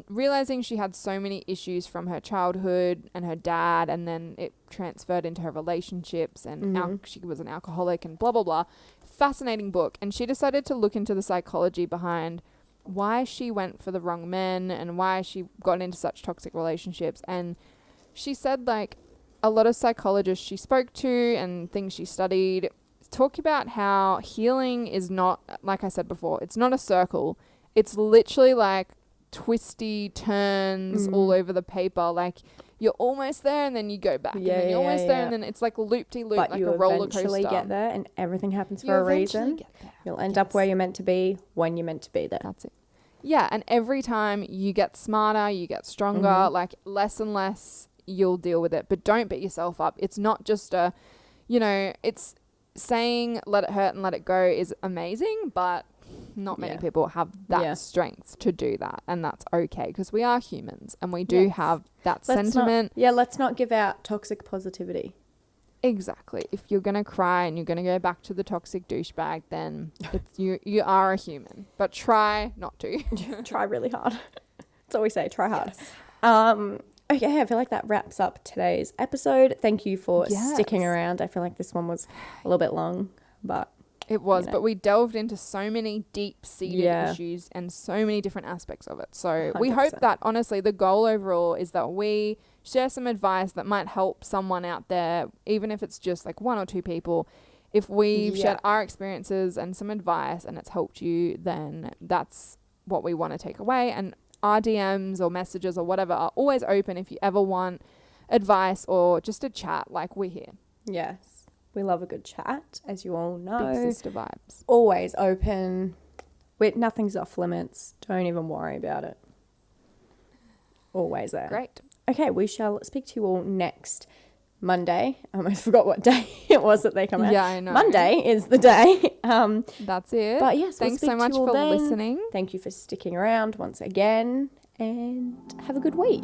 Speaker 1: realizing she had so many issues from her childhood and her dad, and then it transferred into her relationships, and she was an alcoholic and blah blah blah. Fascinating book. And she decided to look into the psychology behind why she went for the wrong men and why she got into such toxic relationships. And she said, like, a lot of psychologists she spoke to and things she studied talk about how healing is not, like I said before, it's not a circle. It's literally like twisty turns all over the paper. Like, you're almost there and then you go back. And then you're almost there and then it's like loop-de-loop, like a roller coaster.
Speaker 2: But you eventually get there, and everything happens for a reason. You'll end up where you're meant to be when you're meant to be there. That's it.
Speaker 1: Yeah, and every time you get smarter, you get stronger, like less and less you'll deal with it. But don't beat yourself up. It's not just it's saying let it hurt and let it go is amazing, but not many people have that strength to do that, and that's okay because we are humans and we do have that sentiment.
Speaker 2: Let's not give out toxic positivity.
Speaker 1: Exactly. If you're going to cry and you're going to go back to the toxic douchebag, then you are a human, but try not to.
Speaker 2: Try really hard. That's all we say, try hard. Yes. Okay, I feel like that wraps up today's episode. Thank you for sticking around. I feel like this one was a little bit long, but
Speaker 1: it was, but we delved into so many deep-seated issues and so many different aspects of it. So 100%. We hope that, honestly, the goal overall is that we share some advice that might help someone out there, even if it's just like 1 or 2 people. If we've shared our experiences and some advice and it's helped you, then that's what we want to take away. And our DMs or messages or whatever are always open if you ever want advice or just a chat. Like, we're here.
Speaker 2: Yes. We love a good chat, as you all know.
Speaker 1: Big sister vibes.
Speaker 2: Always open. Nothing's off limits. Don't even worry about it. always there.
Speaker 1: Great.
Speaker 2: Okay, we shall speak to you all next Monday. I almost forgot what day it was that they come out.
Speaker 1: Yeah, I know.
Speaker 2: Monday is the day.
Speaker 1: That's it.
Speaker 2: But yes,
Speaker 1: thanks
Speaker 2: we'll
Speaker 1: so much for listening.
Speaker 2: Thank you for sticking around once again, and have a good week.